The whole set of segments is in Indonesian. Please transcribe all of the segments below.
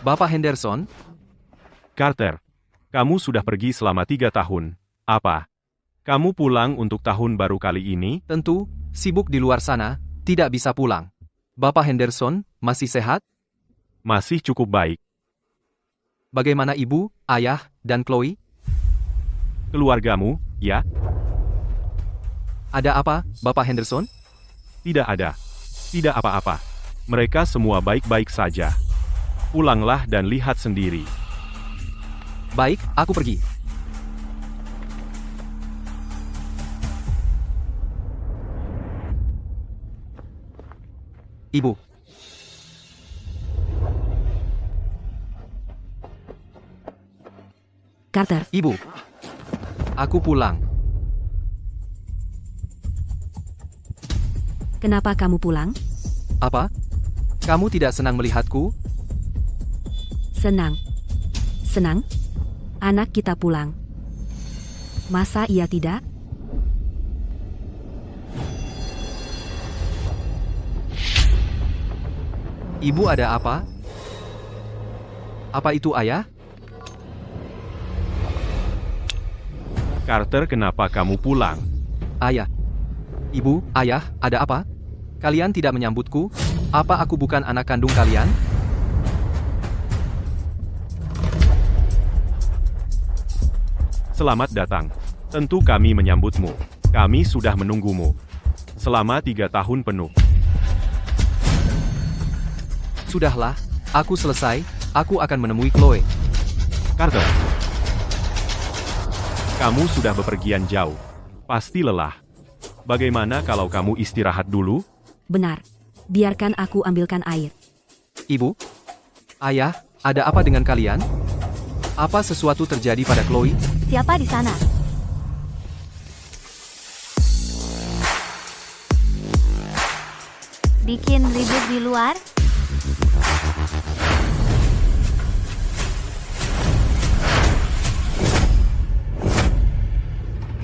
Bapak Henderson? Carter, kamu sudah pergi selama 3 tahun. Apa? Kamu pulang untuk tahun baru kali ini? Tentu, sibuk di luar sana, tidak bisa pulang. Bapak Henderson, masih sehat? Masih cukup baik. Bagaimana ibu, ayah, dan Chloe? Keluargamu, ya? Ada apa, Bapak Henderson? Tidak ada. Tidak apa-apa. Mereka semua baik-baik saja. Pulanglah dan lihat sendiri. Baik, aku pergi. Ibu. Carter, Ibu. Aku pulang. kenapa kamu pulang? Apa? Kamu tidak senang melihatku? Senang. Senang? Anak kita pulang. Masa ia tidak? Ibu ada apa? Apa itu ayah? Carter, kenapa kamu pulang? Ayah. Ibu, ayah, ada apa? Kalian tidak menyambutku? Apa aku bukan anak kandung kalian? Selamat datang. Tentu kami menyambutmu. Kami sudah menunggumu. Selama 3 tahun penuh. Sudahlah, aku selesai, aku akan menemui Chloe. Carter, kamu sudah bepergian jauh. Pasti lelah. Bagaimana kalau kamu istirahat dulu? Benar. Biarkan aku ambilkan air. Ibu? Ayah, ada apa dengan kalian? Apa sesuatu terjadi pada Chloe? Siapa di sana? Bikin ribut di luar?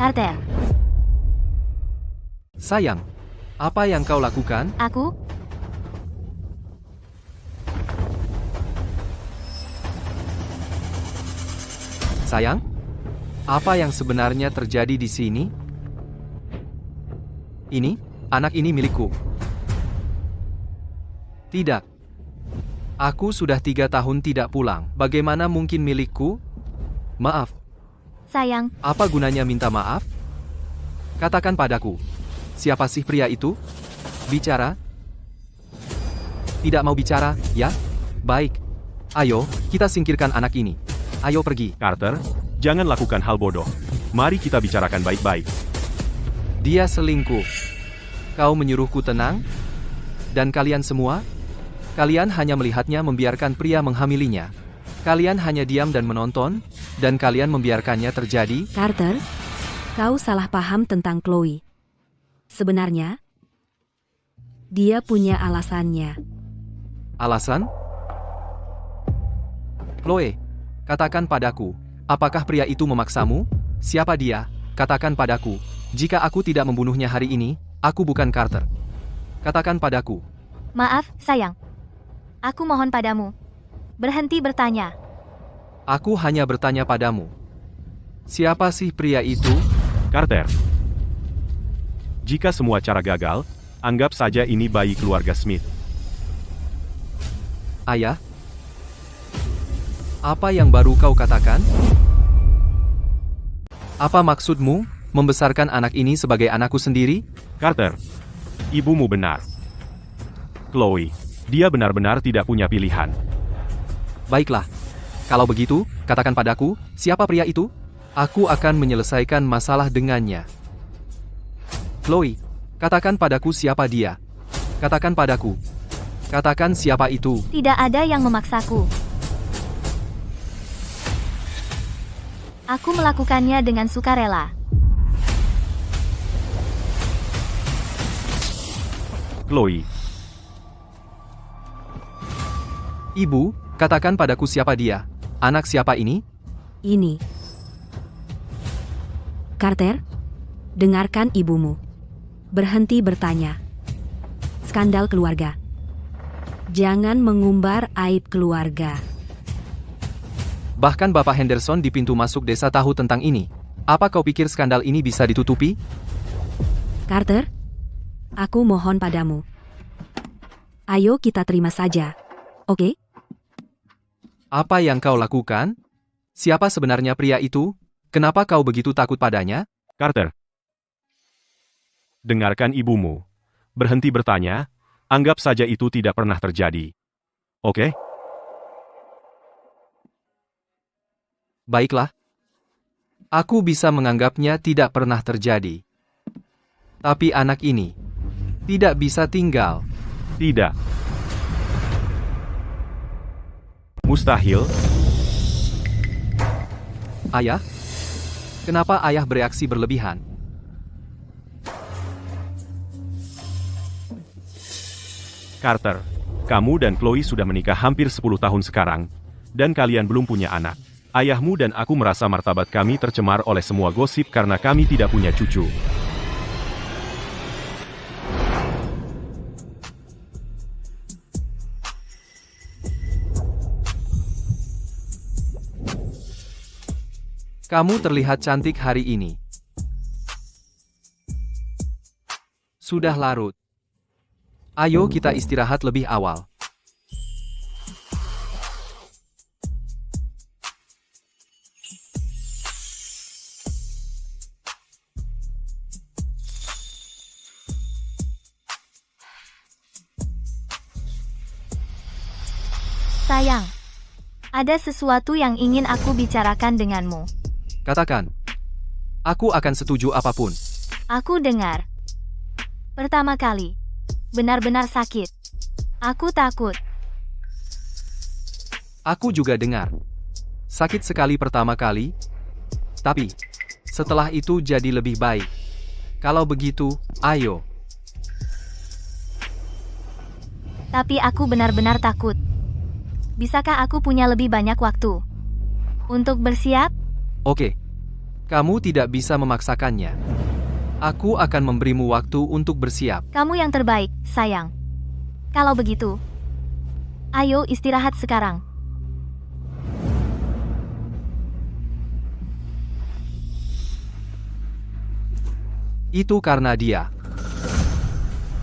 Carter, Sayang, apa yang kau lakukan? aku? Sayang? Apa yang sebenarnya terjadi di sini? Ini, anak ini milikku. Tidak. Aku sudah 3 tahun tidak pulang. Bagaimana mungkin milikku? Maaf, Sayang, apa gunanya minta maaf? Katakan padaku. Siapa sih pria itu? Bicara? Tidak mau bicara, ya? Baik. Ayo, kita singkirkan anak ini. Ayo pergi. Carter, jangan lakukan hal bodoh. Mari kita bicarakan baik-baik. Dia selingkuh. Kau menyuruhku tenang? Dan kalian semua? Kalian hanya melihatnya membiarkan pria menghamilinya. Kalian hanya diam dan menonton, dan kalian membiarkannya terjadi? Carter, kau salah paham tentang Chloe. Sebenarnya, dia punya alasannya. Alasan? Chloe, katakan padaku, apakah pria itu memaksamu? Siapa dia? Katakan padaku. Jika aku tidak membunuhnya hari ini, aku bukan Carter. Katakan padaku. maaf, sayang. Aku mohon padamu. Berhenti bertanya. Aku hanya bertanya padamu. Siapa sih pria itu? Carter, jika semua cara gagal, anggap saja ini bayi keluarga Smith. Ayah? Apa yang baru kau katakan? Apa maksudmu, membesarkan anak ini sebagai anakku sendiri? Carter, ibumu benar. Chloe, dia benar-benar tidak punya pilihan. Baiklah. Kalau begitu, katakan padaku, siapa pria itu? Aku akan menyelesaikan masalah dengannya. Chloe, katakan padaku siapa dia. Katakan padaku. Katakan siapa itu. Tidak ada yang memaksaku. Aku melakukannya dengan sukarela. Chloe, Ibu, katakan padaku siapa dia. Anak siapa ini? Ini. Carter, dengarkan ibumu. Berhenti bertanya. Skandal keluarga. Jangan mengumbar aib keluarga. Bahkan Bapak Henderson di pintu masuk desa tahu tentang ini. Apa kau pikir skandal ini bisa ditutupi? Carter, aku mohon padamu. Ayo kita terima saja. Oke? Apa yang kau lakukan? Siapa sebenarnya pria itu? Kenapa kau begitu takut padanya? Carter. Dengarkan ibumu. Berhenti bertanya, anggap saja itu tidak pernah terjadi. Oke? Baiklah. Aku bisa menganggapnya tidak pernah terjadi. Tapi anak ini tidak bisa tinggal. Tidak. Mustahil. Ayah? Kenapa ayah bereaksi berlebihan? Carter, kamu dan Chloe sudah menikah hampir 10 tahun sekarang, dan kalian belum punya anak. Ayahmu dan aku merasa martabat kami tercemar oleh semua gosip karena kami tidak punya cucu. Kamu terlihat cantik hari ini. Sudah larut. Ayo kita istirahat lebih awal. Sayang, ada sesuatu yang ingin aku bicarakan denganmu. Katakan. Aku akan setuju apapun. Aku dengar. Pertama kali. Benar-benar sakit. Aku takut. Aku juga dengar. Sakit sekali pertama kali. Tapi, setelah itu jadi lebih baik. Kalau begitu, ayo. Tapi aku benar-benar takut. Bisakah aku punya lebih banyak waktu untuk bersiap? Oke. Kamu tidak bisa memaksakannya. Aku akan memberimu waktu untuk bersiap. Kamu yang terbaik, sayang. Kalau begitu, ayo istirahat sekarang. Itu karena dia.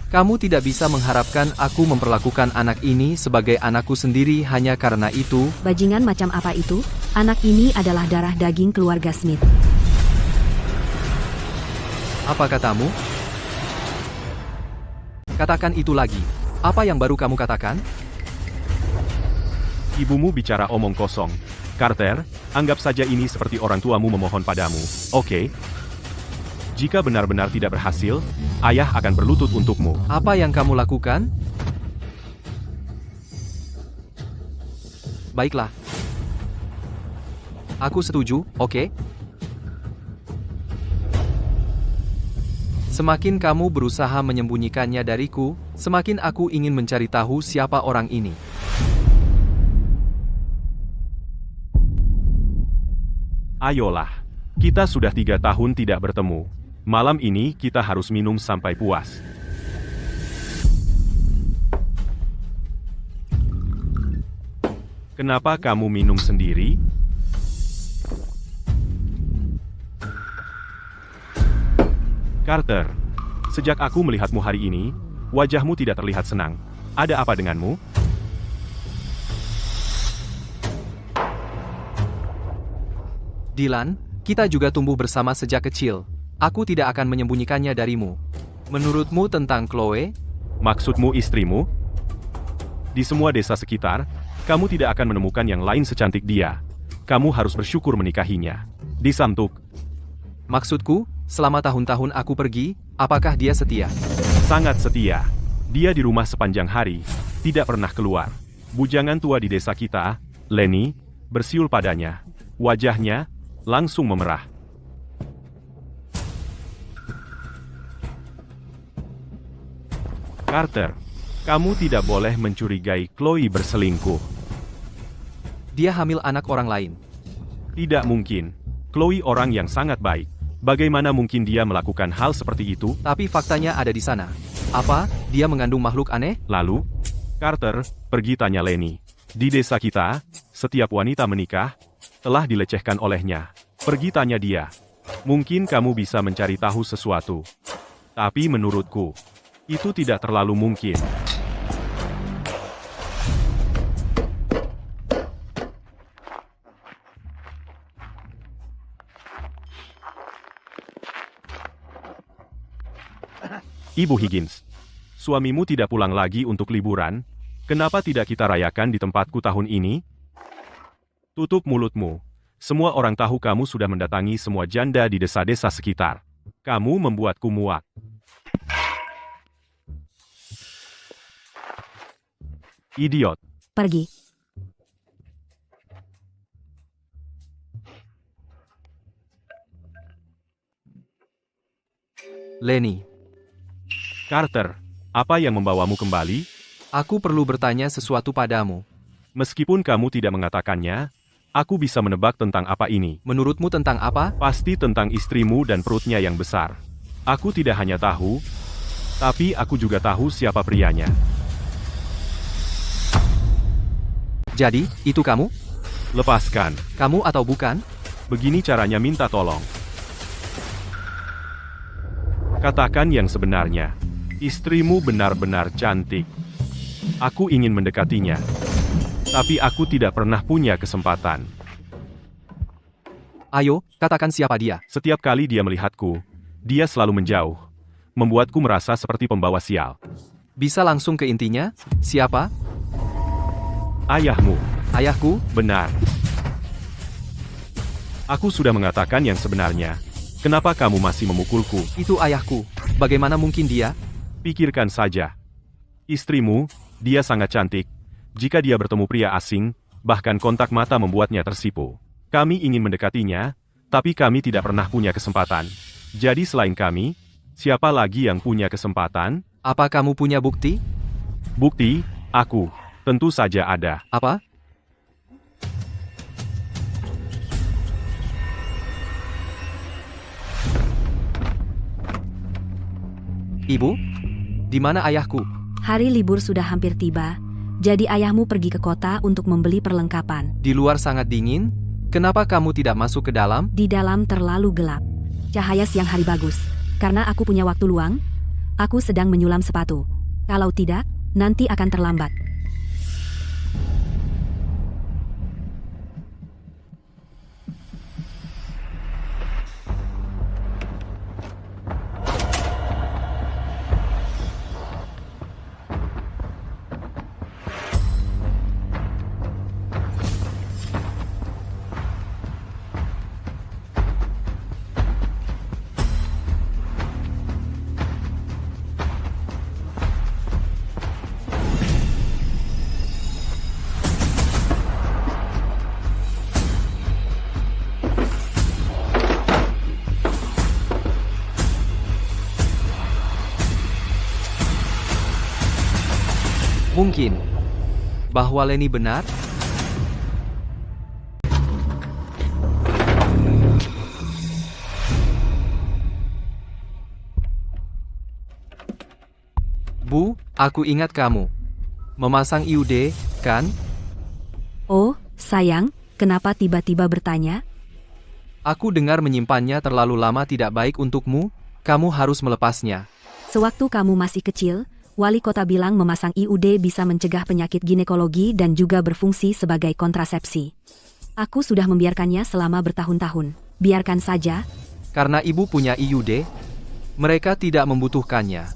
Kamu tidak bisa mengharapkan aku memperlakukan anak ini sebagai anakku sendiri hanya karena itu. Bajingan macam apa itu? Anak ini adalah darah daging keluarga Smith. Apa katamu? Katakan itu lagi. Apa yang baru kamu katakan? Ibumu bicara omong kosong. Carter, anggap saja ini seperti orang tuamu memohon padamu. Oke? Jika benar-benar tidak berhasil, ayah akan berlutut untukmu. Apa yang kamu lakukan? Baiklah. Aku setuju, oke? Semakin kamu berusaha menyembunyikannya dariku, semakin aku ingin mencari tahu siapa orang ini. Ayolah. Kita sudah 3 tahun tidak bertemu. Malam ini kita harus minum sampai puas. Kenapa kamu minum sendiri? Carter, sejak aku melihatmu hari ini, wajahmu tidak terlihat senang. Ada apa denganmu? Dylan, kita juga tumbuh bersama sejak kecil. Aku tidak akan menyembunyikannya darimu. Menurutmu tentang Chloe? Maksudmu istrimu? Di semua desa sekitar, kamu tidak akan menemukan yang lain secantik dia. Kamu harus bersyukur menikahinya. Disamtuk. Maksudku, selama tahun-tahun aku pergi, apakah dia setia? Sangat setia. Dia di rumah sepanjang hari, tidak pernah keluar. Bujangan tua di desa kita, Lenny, bersiul padanya. Wajahnya langsung memerah. Carter, kamu tidak boleh mencurigai Chloe berselingkuh. Dia hamil anak orang lain. Tidak mungkin. Chloe orang yang sangat baik. Bagaimana mungkin dia melakukan hal seperti itu? Tapi faktanya ada di sana. Apa, dia mengandung makhluk aneh? Lalu, Carter, pergi tanya Lenny. Di desa kita, setiap wanita menikah, telah dilecehkan olehnya. Pergi tanya dia. Mungkin kamu bisa mencari tahu sesuatu. Tapi menurutku, itu tidak terlalu mungkin. Ibu Higgins, suamimu tidak pulang lagi untuk liburan? Kenapa tidak kita rayakan di tempatku tahun ini? Tutup mulutmu. Semua orang tahu kamu sudah mendatangi semua janda di desa-desa sekitar. Kamu membuatku muak. Idiot. Pergi. Lenny, Carter, apa yang membawamu kembali? aku perlu bertanya sesuatu padamu. Meskipun kamu tidak mengatakannya, aku bisa menebak tentang apa ini. Menurutmu tentang apa? Pasti tentang istrimu dan perutnya yang besar. Aku tidak hanya tahu, tapi aku juga tahu siapa prianya. Jadi, itu kamu? Lepaskan. Kamu atau bukan? Begini caranya minta tolong. Katakan yang sebenarnya. Istrimu benar-benar cantik. Aku ingin mendekatinya. Tapi aku tidak pernah punya kesempatan. Ayo, katakan siapa dia. Setiap kali dia melihatku, dia selalu menjauh. Membuatku merasa seperti pembawa sial. Bisa langsung ke intinya? Siapa? Ayahmu. Ayahku? Benar. Aku sudah mengatakan yang sebenarnya. Kenapa kamu masih memukulku? Itu ayahku. Bagaimana mungkin dia? Pikirkan saja. Istrimu, dia sangat cantik. Jika dia bertemu pria asing, bahkan kontak mata membuatnya tersipu. Kami ingin mendekatinya, tapi kami tidak pernah punya kesempatan. Jadi selain kami, siapa lagi yang punya kesempatan? Apa kamu punya bukti? Bukti, aku. Tentu saja ada. Apa? Ibu? Di mana ayahku? Hari libur sudah hampir tiba, jadi ayahmu pergi ke kota untuk membeli perlengkapan. Di luar sangat dingin. Kenapa kamu tidak masuk ke dalam? Di dalam terlalu gelap. Cahaya siang hari bagus. Karena aku punya waktu luang, aku sedang menyulam sepatu. Kalau tidak, nanti akan terlambat. Mungkin. Bahwa Lenny benar? Bu, aku ingat kamu. Memasang IUD, kan? Oh, sayang, kenapa tiba-tiba bertanya? Aku dengar menyimpannya terlalu lama tidak baik untukmu, kamu harus melepasnya. Sewaktu kamu masih kecil, wali kota bilang memasang IUD bisa mencegah penyakit ginekologi dan juga berfungsi sebagai kontrasepsi. Aku sudah membiarkannya selama bertahun-tahun. Biarkan saja. Karena ibu punya IUD, mereka tidak membutuhkannya.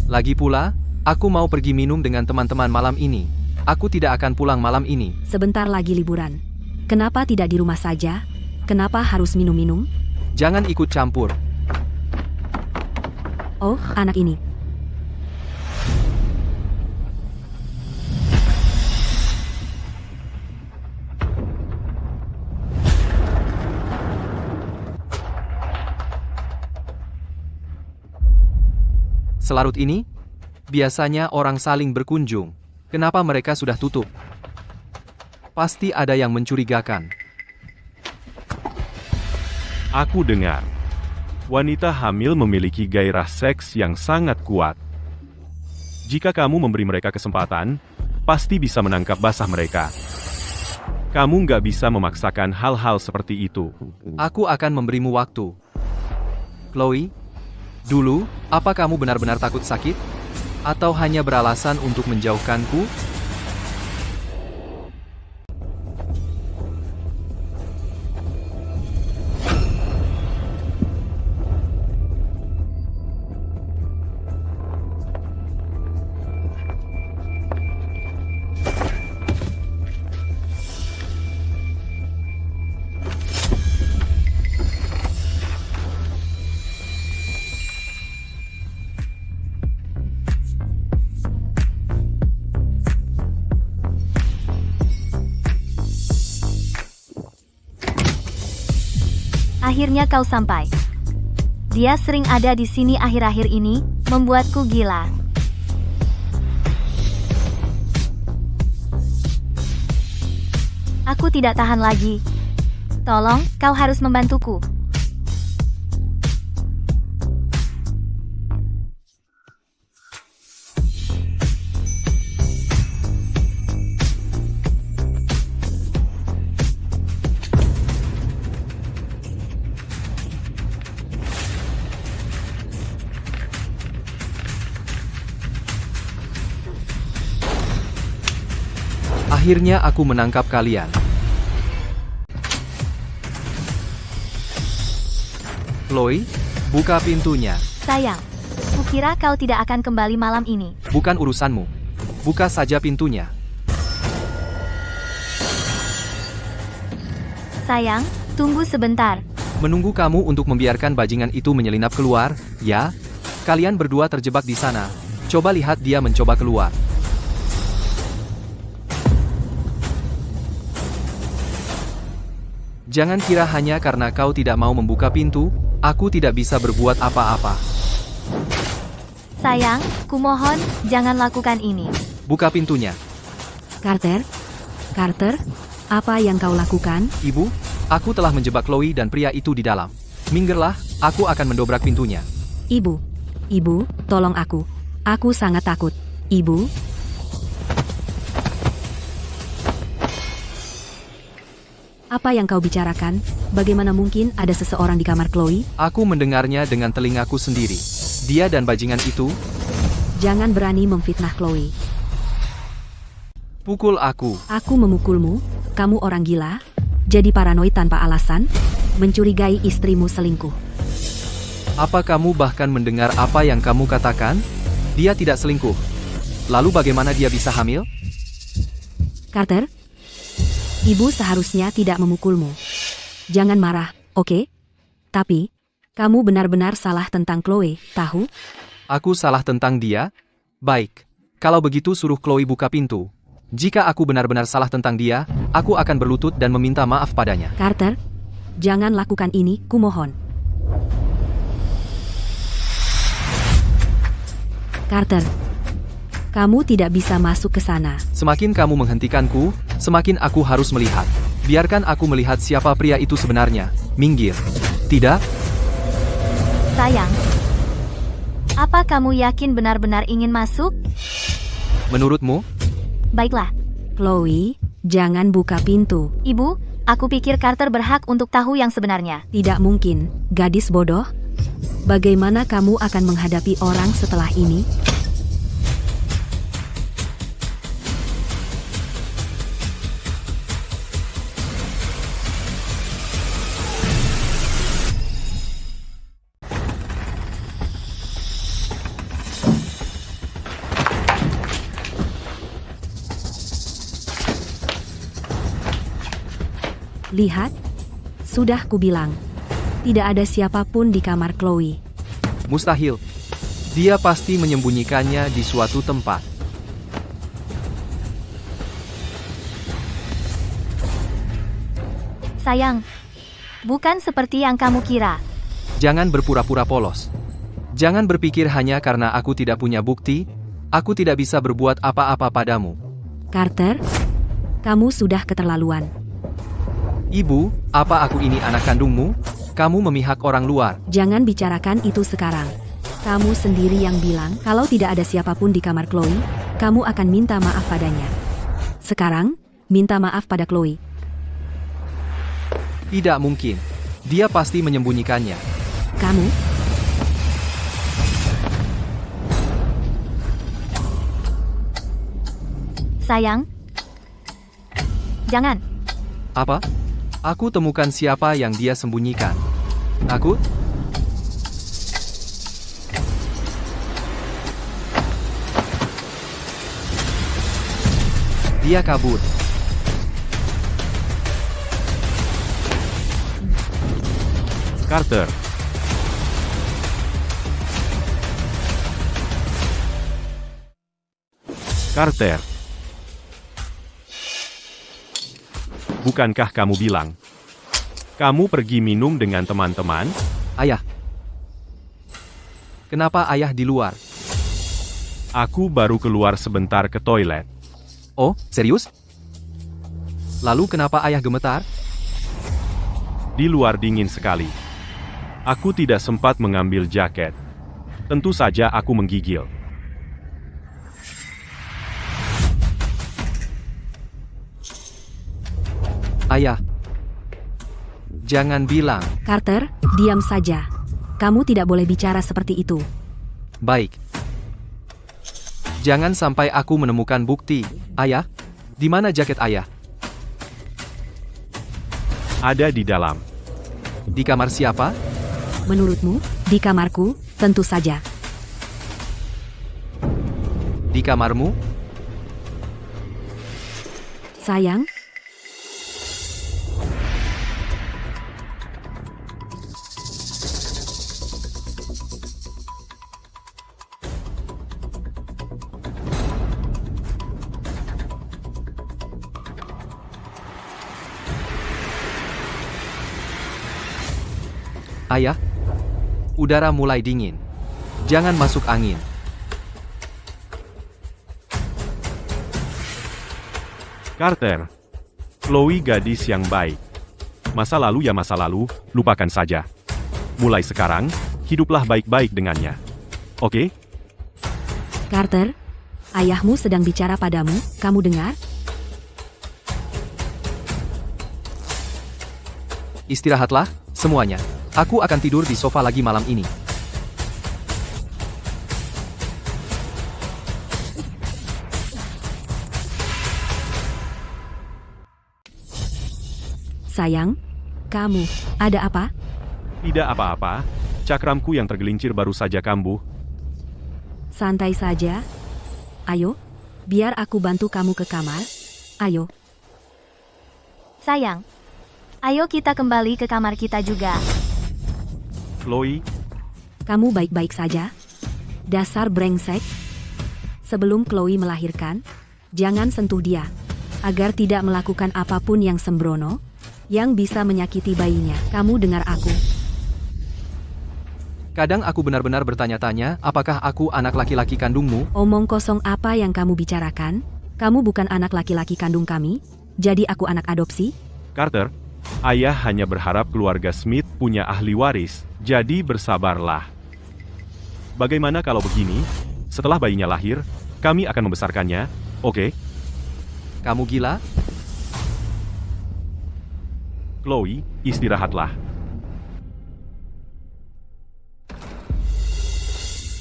Lagi pula, aku mau pergi minum dengan teman-teman malam ini. Aku tidak akan pulang malam ini. Sebentar lagi liburan. Kenapa tidak di rumah saja? Kenapa harus minum-minum? Jangan ikut campur. Oh, anak ini. Selarut ini, biasanya orang saling berkunjung. Kenapa mereka sudah tutup? Pasti ada yang mencurigakan. Aku dengar. Wanita hamil memiliki gairah seks yang sangat kuat. Jika kamu memberi mereka kesempatan, pasti bisa menangkap basah mereka. Kamu nggak bisa memaksakan hal-hal seperti itu. Aku akan memberimu waktu. Chloe, dulu, apa kamu benar-benar takut sakit? Atau hanya beralasan untuk menjauhkanku? Akhirnya kau sampai. Dia sering ada di sini akhir-akhir ini, membuatku gila. Aku tidak tahan lagi. Tolong, kau harus membantuku. Akhirnya aku menangkap kalian. Chloe, buka pintunya. Sayang, kukira kau tidak akan kembali malam ini. Bukan urusanmu. Buka saja pintunya. Sayang, tunggu sebentar. Menunggu kamu untuk membiarkan bajingan itu menyelinap keluar, ya? Kalian berdua terjebak di sana. Coba lihat dia mencoba keluar. Jangan kira hanya karena kau tidak mau membuka pintu, aku tidak bisa berbuat apa-apa. Sayang, kumohon, jangan lakukan ini. Buka pintunya. Carter? Carter? Apa yang kau lakukan? Ibu, aku telah menjebak Chloe dan pria itu di dalam. Minggirlah, aku akan mendobrak pintunya. Ibu. Ibu, tolong aku. Aku sangat takut. Ibu? Apa yang kau bicarakan? Bagaimana mungkin ada seseorang di kamar Chloe? Aku mendengarnya dengan telingaku sendiri. Dia dan bajingan itu, Jangan berani memfitnah Chloe. pukul aku. Aku memukulmu? Kamu orang gila? Jadi paranoid tanpa alasan? Mencurigai istrimu selingkuh. Apa kamu bahkan mendengar apa yang kamu katakan? Dia tidak selingkuh. Lalu bagaimana dia bisa hamil? Carter? Ibu seharusnya tidak memukulmu. Jangan marah, oke? Tapi, kamu benar-benar salah tentang Chloe, tahu? Aku salah tentang dia? Baik. Kalau begitu suruh Chloe buka pintu. Jika aku benar-benar salah tentang dia, aku akan berlutut dan meminta maaf padanya. Carter, jangan lakukan ini, kumohon. Carter, kamu tidak bisa masuk ke sana. Semakin kamu menghentikanku, semakin aku harus melihat. Biarkan aku melihat siapa pria itu sebenarnya. Minggir. Tidak? Sayang, apa kamu yakin benar-benar ingin masuk? Menurutmu? Baiklah, Chloe, jangan buka pintu. Ibu, aku pikir Carter berhak untuk tahu yang sebenarnya. Tidak mungkin, gadis bodoh. Bagaimana kamu akan menghadapi orang setelah ini? Lihat, sudah kubilang. Tidak ada siapapun di kamar Chloe. Mustahil. Dia pasti menyembunyikannya di suatu tempat. Sayang, bukan seperti yang kamu kira. Jangan berpura-pura polos. Jangan berpikir hanya karena aku tidak punya bukti, aku tidak bisa berbuat apa-apa padamu. Carter, kamu sudah keterlaluan. Ibu, apa aku ini anak kandungmu? Kamu memihak orang luar. Jangan bicarakan itu sekarang. Kamu sendiri yang bilang kalau tidak ada siapapun di kamar Chloe, kamu akan minta maaf padanya. Sekarang, minta maaf pada Chloe. Tidak mungkin. Dia pasti menyembunyikannya. Kamu? Sayang. Jangan. Apa? Aku temukan siapa yang dia sembunyikan. Aku? Dia kabur. Carter. Carter. Bukankah kamu bilang kamu pergi minum dengan teman-teman? Ayah. Kenapa ayah di luar? Aku baru keluar sebentar ke toilet. Oh, serius? Lalu kenapa ayah gemetar? Di luar dingin sekali. Aku tidak sempat mengambil jaket. Tentu saja aku menggigil. Ayah. Jangan bilang. Carter, diam saja. Kamu tidak boleh bicara seperti itu. Baik. Jangan sampai aku menemukan bukti. Ayah, di mana jaket ayah? Ada di dalam. Di kamar siapa? Menurutmu, di kamarku, tentu saja. Di kamarmu? Sayang, Ayah, udara mulai dingin. Jangan masuk angin. Carter. Chloe gadis yang baik. Masa lalu ya masa lalu, lupakan saja. Mulai sekarang, hiduplah baik-baik dengannya. Oke? Carter, ayahmu sedang bicara padamu, kamu dengar? Istirahatlah, semuanya. Aku akan tidur di sofa lagi malam ini. Sayang, kamu, ada apa? Tidak apa-apa. Cakramku yang tergelincir baru saja kambuh. Santai saja. Ayo, biar aku bantu kamu ke kamar. Ayo, Sayang. Ayo kita kembali ke kamar kita juga. Chloe, kamu baik-baik saja? Dasar brengsek. Sebelum Chloe melahirkan, jangan sentuh dia, agar tidak melakukan apapun yang sembrono, yang bisa menyakiti bayinya. Kamu dengar aku? Kadang aku benar-benar bertanya-tanya, apakah aku anak laki-laki kandungmu? Omong kosong apa yang kamu bicarakan? Kamu bukan anak laki-laki kandung kami, jadi aku anak adopsi? Carter, ayah hanya berharap keluarga Smith punya ahli waris, jadi bersabarlah. Bagaimana kalau begini? Setelah bayinya lahir, kami akan membesarkannya, oke? Kamu gila? Chloe, istirahatlah.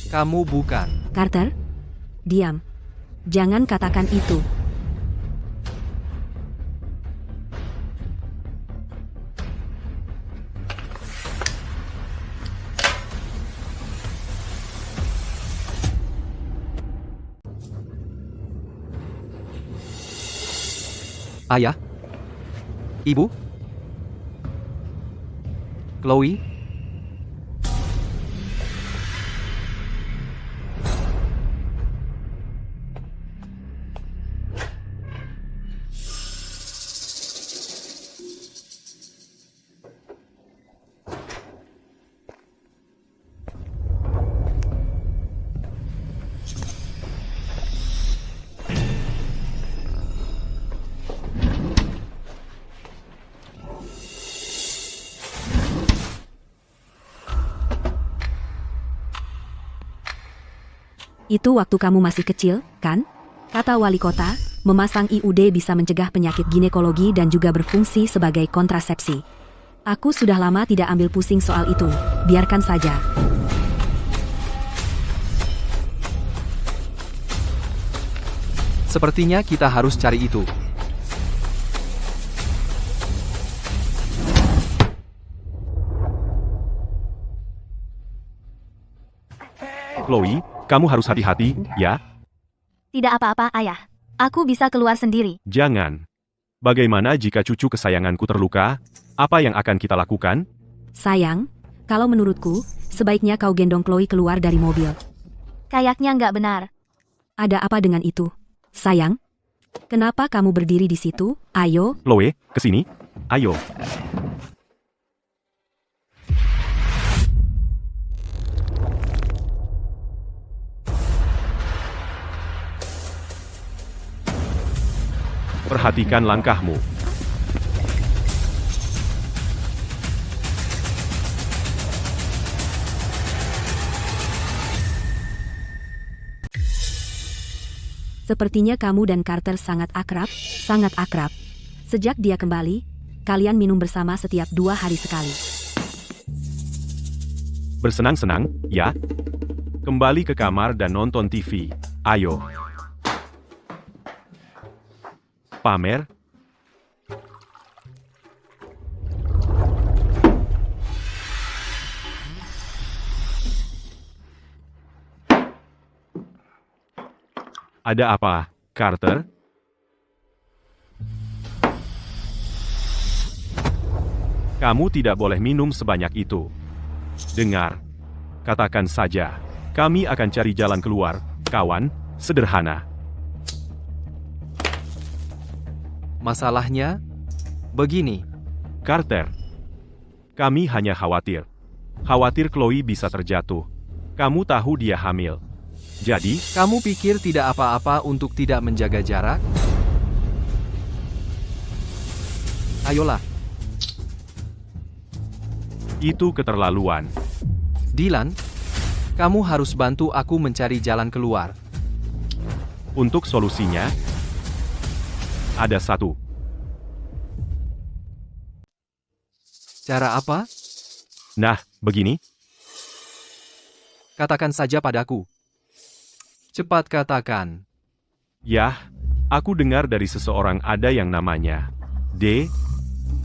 Kamu bukan. Carter, diam. Jangan katakan itu. Ayah? Ibu? Chloe? Itu waktu kamu masih kecil, kan? Kata wali kota, memasang IUD bisa mencegah penyakit ginekologi dan juga berfungsi sebagai kontrasepsi. Aku sudah lama tidak ambil pusing soal itu. Biarkan saja. Sepertinya kita harus cari itu. Chloe, kamu harus hati-hati, ya? Tidak apa-apa, Ayah. Aku bisa keluar sendiri. Jangan. Bagaimana jika cucu kesayanganku terluka? Apa yang akan kita lakukan? Sayang, kalau menurutku, sebaiknya kau gendong Chloe keluar dari mobil. Kayaknya nggak benar. Ada apa dengan itu? Sayang, kenapa kamu berdiri di situ? Ayo, Chloe, kesini. Ayo. Perhatikan langkahmu. sepertinya kamu dan Carter sangat akrab, sangat akrab. Sejak dia kembali, kalian minum bersama setiap 2 hari sekali. Bersenang-senang, ya? Kembali ke kamar dan nonton TV. Ayo. Pamer. Ada apa, Carter? Kamu tidak boleh minum sebanyak itu. Dengar. Katakan saja. Kami akan cari jalan keluar, kawan. Sederhana. Masalahnya, begini. Carter. Kami hanya khawatir. Khawatir Chloe bisa terjatuh. Kamu tahu dia hamil. Jadi, Kamu pikir tidak apa-apa untuk tidak menjaga jarak? Ayolah, itu keterlaluan. Dylan. Kamu harus bantu aku mencari jalan keluar. Untuk solusinya, ada satu. Cara apa? Nah, begini. Katakan saja padaku. Cepat katakan. Yah, aku dengar dari seseorang ada yang namanya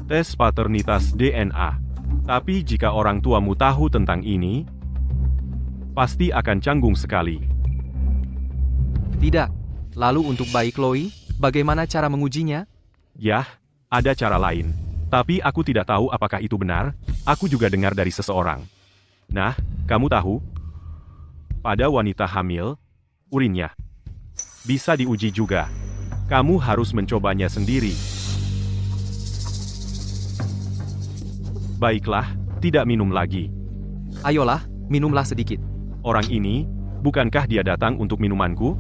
tes paternitas DNA. Tapi jika orang tuamu tahu tentang ini, pasti akan canggung sekali. Tidak. Lalu untuk bayi Chloe, bagaimana cara mengujinya? Yah, ada cara lain. Tapi aku tidak tahu apakah itu benar. Aku juga dengar dari seseorang. Nah, kamu tahu? Pada wanita hamil, urinnya bisa diuji juga. Kamu harus mencobanya sendiri. Baiklah, tidak minum lagi. Ayolah, minumlah sedikit. Orang ini, bukankah dia datang untuk minumanku?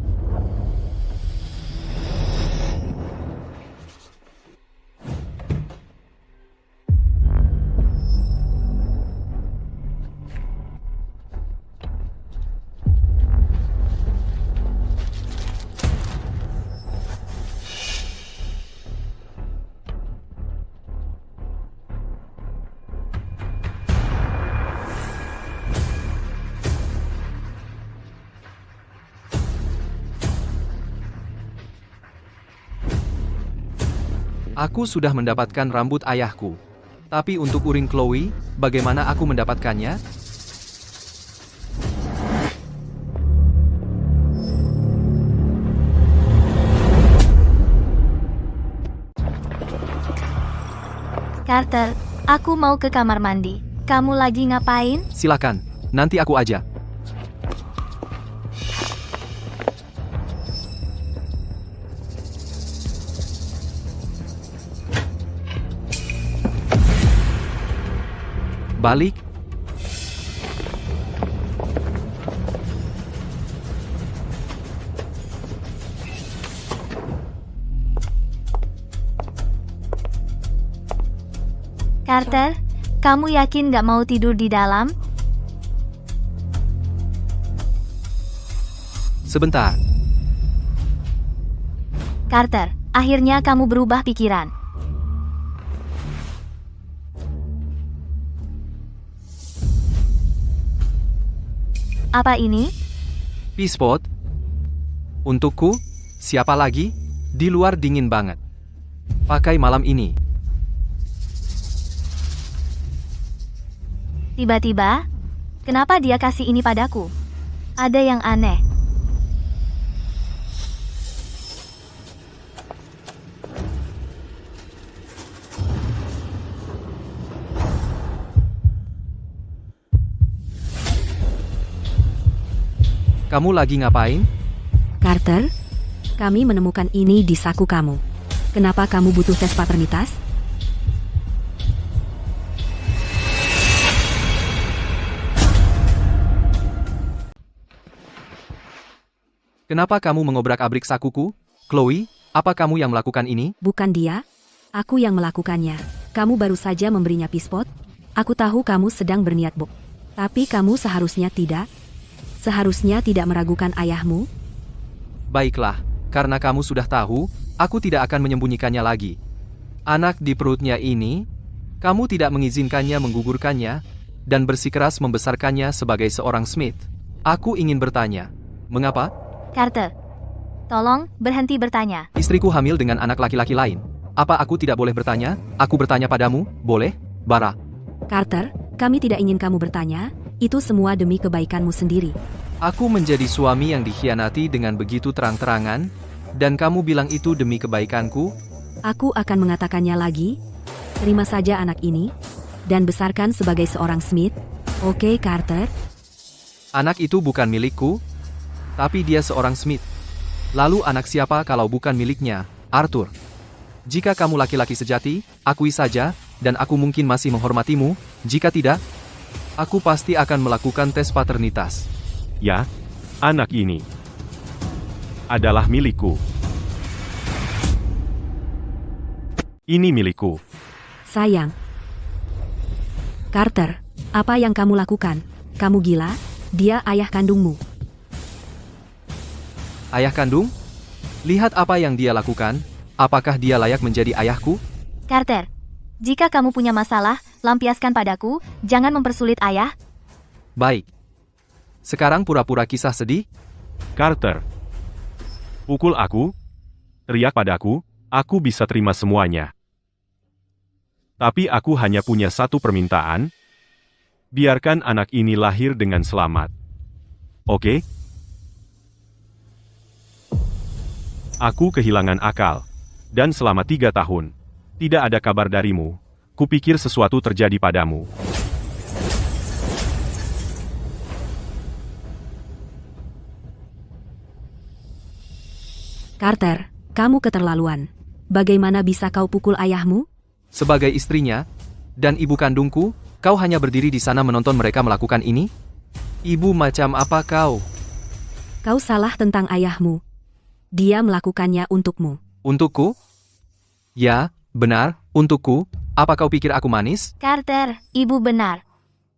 Aku sudah mendapatkan rambut ayahku. Tapi untuk urin Chloe, bagaimana aku mendapatkannya? Carter, aku mau ke kamar mandi. Kamu lagi ngapain? Silakan, nanti aku aja. Balik. Carter, kamu yakin gak mau tidur di dalam? Sebentar. Carter, akhirnya kamu berubah pikiran. Apa ini? Peacepot? Untukku? Siapa lagi? Di luar dingin banget. Pakai malam ini. Tiba-tiba, kenapa dia kasih ini padaku? Ada yang aneh. Kamu lagi ngapain? Carter, kami menemukan ini di saku kamu. Kenapa kamu butuh tes paternitas? Kenapa kamu mengobrak-abrik sakuku? Chloe, apa kamu yang melakukan ini? Bukan dia. Aku yang melakukannya. Kamu baru saja memberinya Peacepot. Aku tahu kamu sedang berniat bok. Tapi kamu seharusnya tidak. Seharusnya tidak meragukan ayahmu. Baiklah, karena kamu sudah tahu, aku tidak akan menyembunyikannya lagi. Anak di perutnya ini, kamu tidak mengizinkannya menggugurkannya, dan bersikeras membesarkannya sebagai seorang Smith. Aku ingin bertanya, mengapa? Carter, tolong berhenti bertanya. Istriku hamil dengan anak laki-laki lain. Apa aku tidak boleh bertanya? Aku bertanya padamu, boleh? Bara. Carter, kami tidak ingin kamu bertanya. Itu semua demi kebaikanmu sendiri. Aku menjadi suami yang dikhianati dengan begitu terang-terangan, dan kamu bilang itu demi kebaikanku? Aku akan mengatakannya lagi. Terima saja anak ini, dan besarkan sebagai seorang Smith. Oke, Carter? Anak itu bukan milikku, tapi dia seorang Smith. Lalu anak siapa kalau bukan miliknya? Arthur. Jika kamu laki-laki sejati, akui saja, dan aku mungkin masih menghormatimu. Jika tidak, aku pasti akan melakukan tes paternitas. Ya, anak ini adalah milikku. Ini milikku. Sayang. Carter, apa yang kamu lakukan? Kamu gila? Dia ayah kandungmu. Ayah kandung? Lihat apa yang dia lakukan. Apakah dia layak menjadi ayahku? Carter, jika kamu punya masalah, lampiaskan padaku, jangan mempersulit ayah. Baik. Sekarang pura-pura kisah sedih? Carter, pukul aku, teriak padaku, aku bisa terima semuanya. Tapi aku hanya punya satu permintaan. Biarkan anak ini lahir dengan selamat. Oke? Aku kehilangan akal. Dan selama 3 tahun, tidak ada kabar darimu. Kupikir sesuatu terjadi padamu. Carter, kamu keterlaluan. Bagaimana bisa kau pukul ayahmu? Sebagai istrinya, dan ibu kandungku, kau hanya berdiri di sana menonton mereka melakukan ini? Ibu macam apa kau? Kau salah tentang ayahmu. Dia melakukannya untukmu. Untukku? Ya, benar, untukku. Apa kau pikir aku manis? Carter, ibu benar.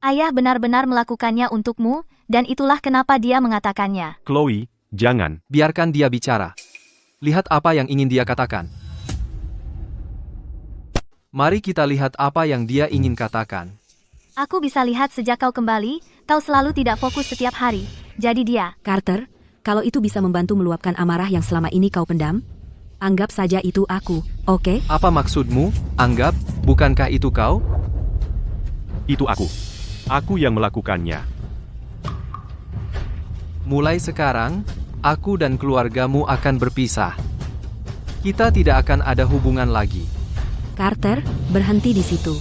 Ayah benar-benar melakukannya untukmu, dan itulah kenapa dia mengatakannya. Chloe, jangan. Biarkan dia bicara. Lihat apa yang ingin dia katakan. Mari kita lihat apa yang dia ingin katakan. Aku bisa lihat sejak kau kembali, kau selalu tidak fokus setiap hari. Jadi dia. Carter, kalau itu bisa membantu meluapkan amarah yang selama ini kau pendam, anggap saja itu aku, oke? Apa maksudmu? Anggap, bukankah itu kau? Itu aku. Aku yang melakukannya. Mulai sekarang, aku dan keluargamu akan berpisah. Kita tidak akan ada hubungan lagi. Carter, berhenti di situ.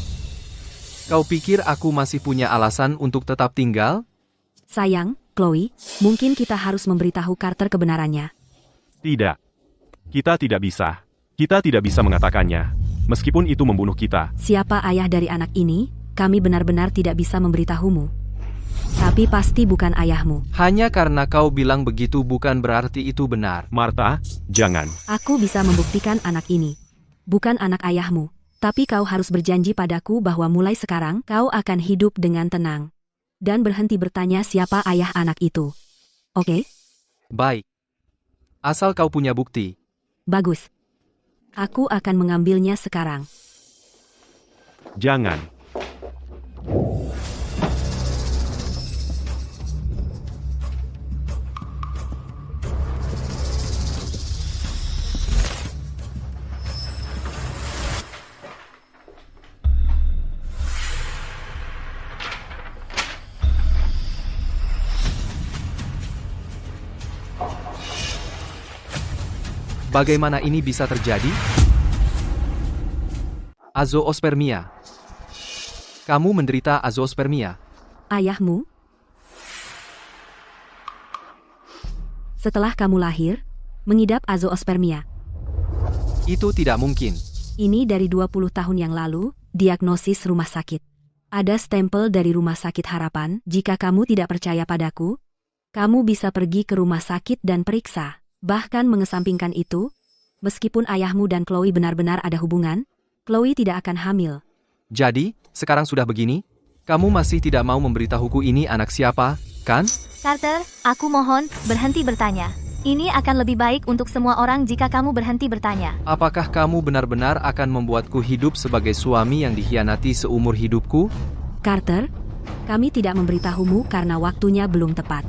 Kau pikir aku masih punya alasan untuk tetap tinggal? Sayang, Chloe, mungkin kita harus memberitahu Carter kebenarannya. Tidak. Kita tidak bisa. Kita tidak bisa mengatakannya. Meskipun itu membunuh kita. Siapa ayah dari anak ini? Kami benar-benar tidak bisa memberitahumu. Tapi pasti bukan ayahmu. Hanya karena kau bilang begitu bukan berarti itu benar. Martha, jangan. Aku bisa membuktikan anak ini. Bukan anak ayahmu. Tapi kau harus berjanji padaku bahwa mulai sekarang kau akan hidup dengan tenang. Dan berhenti bertanya siapa ayah anak itu. Oke? Baik. Asal kau punya bukti. Bagus. Aku akan mengambilnya sekarang. Jangan. Bagaimana ini bisa terjadi? Azoospermia. Kamu menderita azoospermia. Ayahmu? Setelah kamu lahir, mengidap azoospermia. Itu tidak mungkin. Ini dari 20 tahun yang lalu, diagnosis rumah sakit. Ada stempel dari Rumah Sakit Harapan. Jika kamu tidak percaya padaku, kamu bisa pergi ke rumah sakit dan periksa. Bahkan mengesampingkan itu, meskipun ayahmu dan Chloe benar-benar ada hubungan, Chloe tidak akan hamil. Jadi, sekarang sudah begini, kamu masih tidak mau memberitahuku ini anak siapa, kan? Carter, aku mohon, berhenti bertanya. Ini akan lebih baik untuk semua orang jika kamu berhenti bertanya. Apakah kamu benar-benar akan membuatku hidup sebagai suami yang dikhianati seumur hidupku? Carter, kami tidak memberitahumu karena waktunya belum tepat.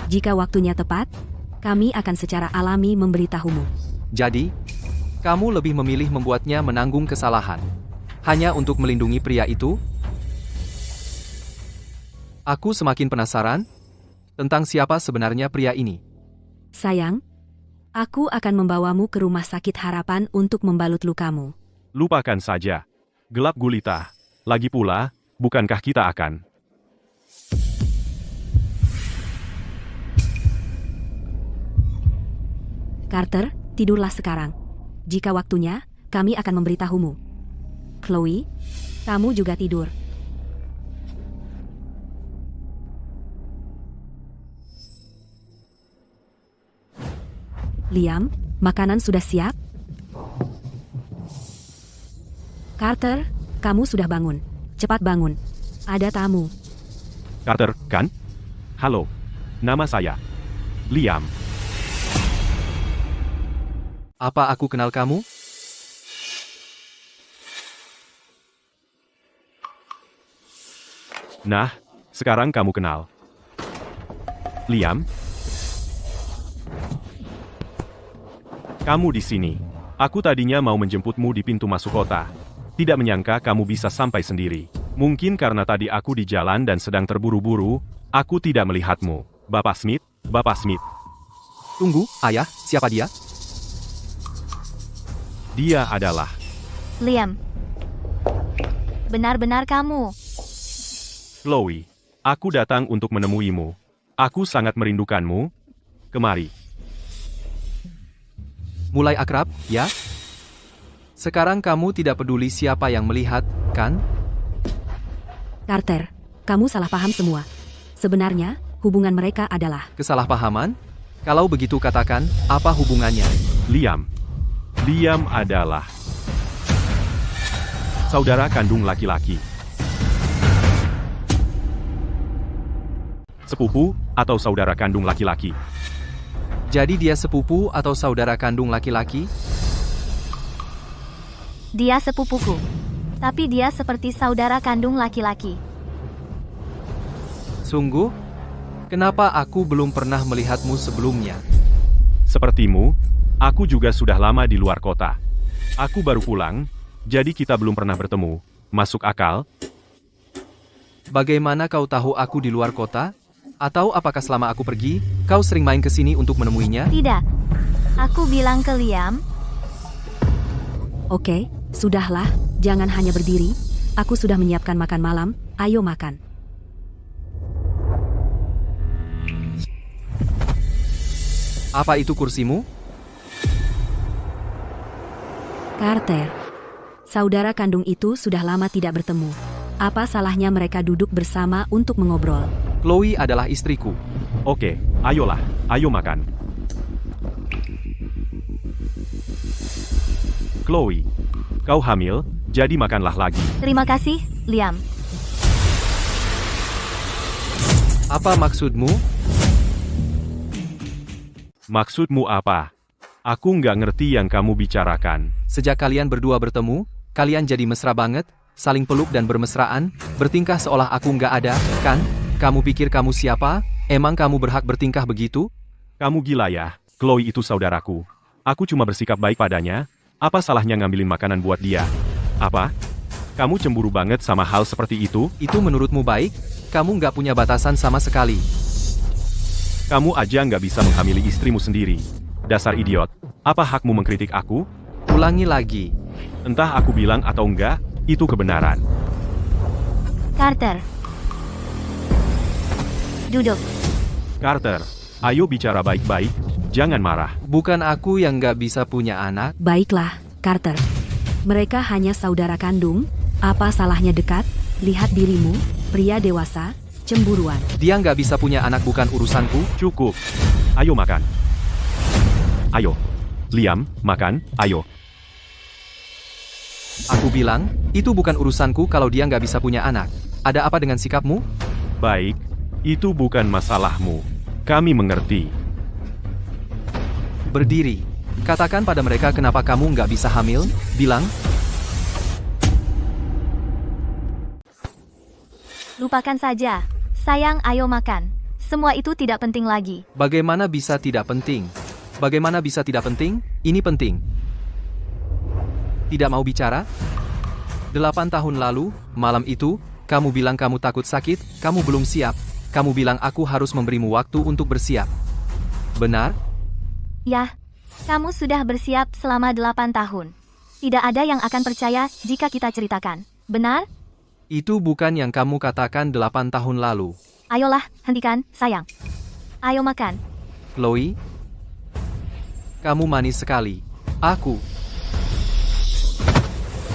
Jika waktunya tepat, kami akan secara alami memberitahumu. Jadi, kamu lebih memilih membuatnya menanggung kesalahan. Hanya untuk melindungi pria itu? Aku semakin penasaran tentang siapa sebenarnya pria ini. Sayang, aku akan membawamu ke Rumah Sakit Harapan untuk membalut lukamu. Lupakan saja. Gelap gulita. Lagi pula, bukankah kita akan? Carter, tidurlah sekarang. Jika waktunya, kami akan memberitahumu. Chloe, kamu juga tidur. Liam, makanan sudah siap? Carter, kamu sudah bangun. Cepat bangun. Ada tamu. Carter, kan? Halo. Nama saya Liam. Apa aku kenal kamu? Nah, sekarang kamu kenal. Liam? Kamu di sini. Aku tadinya mau menjemputmu di pintu masuk kota. Tidak menyangka kamu bisa sampai sendiri. Mungkin karena tadi aku di jalan dan sedang terburu-buru, aku tidak melihatmu. Bapak Smith, Bapak Smith. Tunggu, ayah, siapa dia? Dia adalah... Liam. Benar-benar kamu. Chloe, aku datang untuk menemuimu. Aku sangat merindukanmu. Kemari. Mulai akrab, ya? Sekarang kamu tidak peduli siapa yang melihat, kan? Carter, kamu salah paham semua. Sebenarnya, hubungan mereka adalah... Kesalahpahaman? Kalau begitu katakan, apa hubungannya? Liam. Liam adalah... saudara kandung laki-laki. Sepupu, atau saudara kandung laki-laki. Jadi dia sepupu atau saudara kandung laki-laki? Dia sepupuku. Tapi dia seperti saudara kandung laki-laki. Sungguh? Kenapa aku belum pernah melihatmu sebelumnya? Sepertimu, aku juga sudah lama di luar kota. Aku baru pulang, jadi kita belum pernah bertemu. Masuk akal? Bagaimana kau tahu aku di luar kota? Atau apakah selama aku pergi, kau sering main ke sini untuk menemuinya? Tidak. Aku bilang ke Liam. Oke, sudahlah, jangan hanya berdiri. Aku sudah menyiapkan makan malam, ayo makan. Apa itu kursimu? Carter, saudara kandung itu sudah lama tidak bertemu. Apa salahnya mereka duduk bersama untuk mengobrol? Chloe adalah istriku. Oke, ayolah, ayo makan. Chloe, kau hamil, jadi makanlah lagi. Terima kasih, Liam. Apa maksudmu? Maksudmu apa? Aku nggak ngerti yang kamu bicarakan. Sejak kalian berdua bertemu, kalian jadi mesra banget, saling peluk dan bermesraan, bertingkah seolah aku nggak ada, kan? Kamu pikir kamu siapa? Emang kamu berhak bertingkah begitu? Kamu gila ya, Chloe itu saudaraku. Aku cuma bersikap baik padanya. Apa salahnya ngambilin makanan buat dia? Apa? Kamu cemburu banget sama hal seperti itu? Itu menurutmu baik? Kamu nggak punya batasan sama sekali. Kamu aja nggak bisa menghamili istrimu sendiri. Dasar idiot. Apa hakmu mengkritik aku? Ulangi lagi. Entah aku bilang atau enggak, itu kebenaran. Carter. Duduk. Carter, ayo bicara baik-baik, jangan marah. Bukan aku yang nggak bisa punya anak. Baiklah, Carter. Mereka hanya saudara kandung. Apa salahnya dekat? Lihat dirimu, pria dewasa, cemburuan. Dia nggak bisa punya anak bukan urusanku. Cukup. Ayo makan. Ayo. Liam, makan, ayo. Aku bilang, itu bukan urusanku kalau dia nggak bisa punya anak. Ada apa dengan sikapmu? Baik, itu bukan masalahmu. Kami mengerti. Berdiri. Katakan pada mereka kenapa kamu nggak bisa hamil. Bilang, Lupakan saja. Sayang, ayo makan. Semua itu tidak penting lagi. bagaimana bisa tidak penting? Bagaimana bisa tidak penting? Ini penting. Tidak mau bicara? 8 tahun lalu, malam itu, kamu bilang kamu takut sakit, kamu belum siap. Kamu bilang aku harus memberimu waktu untuk bersiap. Benar? Ya, kamu sudah bersiap selama 8 tahun. Tidak ada yang akan percaya jika kita ceritakan. Benar? Itu bukan yang kamu katakan 8 tahun lalu. Ayolah, hentikan, sayang. Ayo makan. Chloe? Kamu manis sekali. Aku.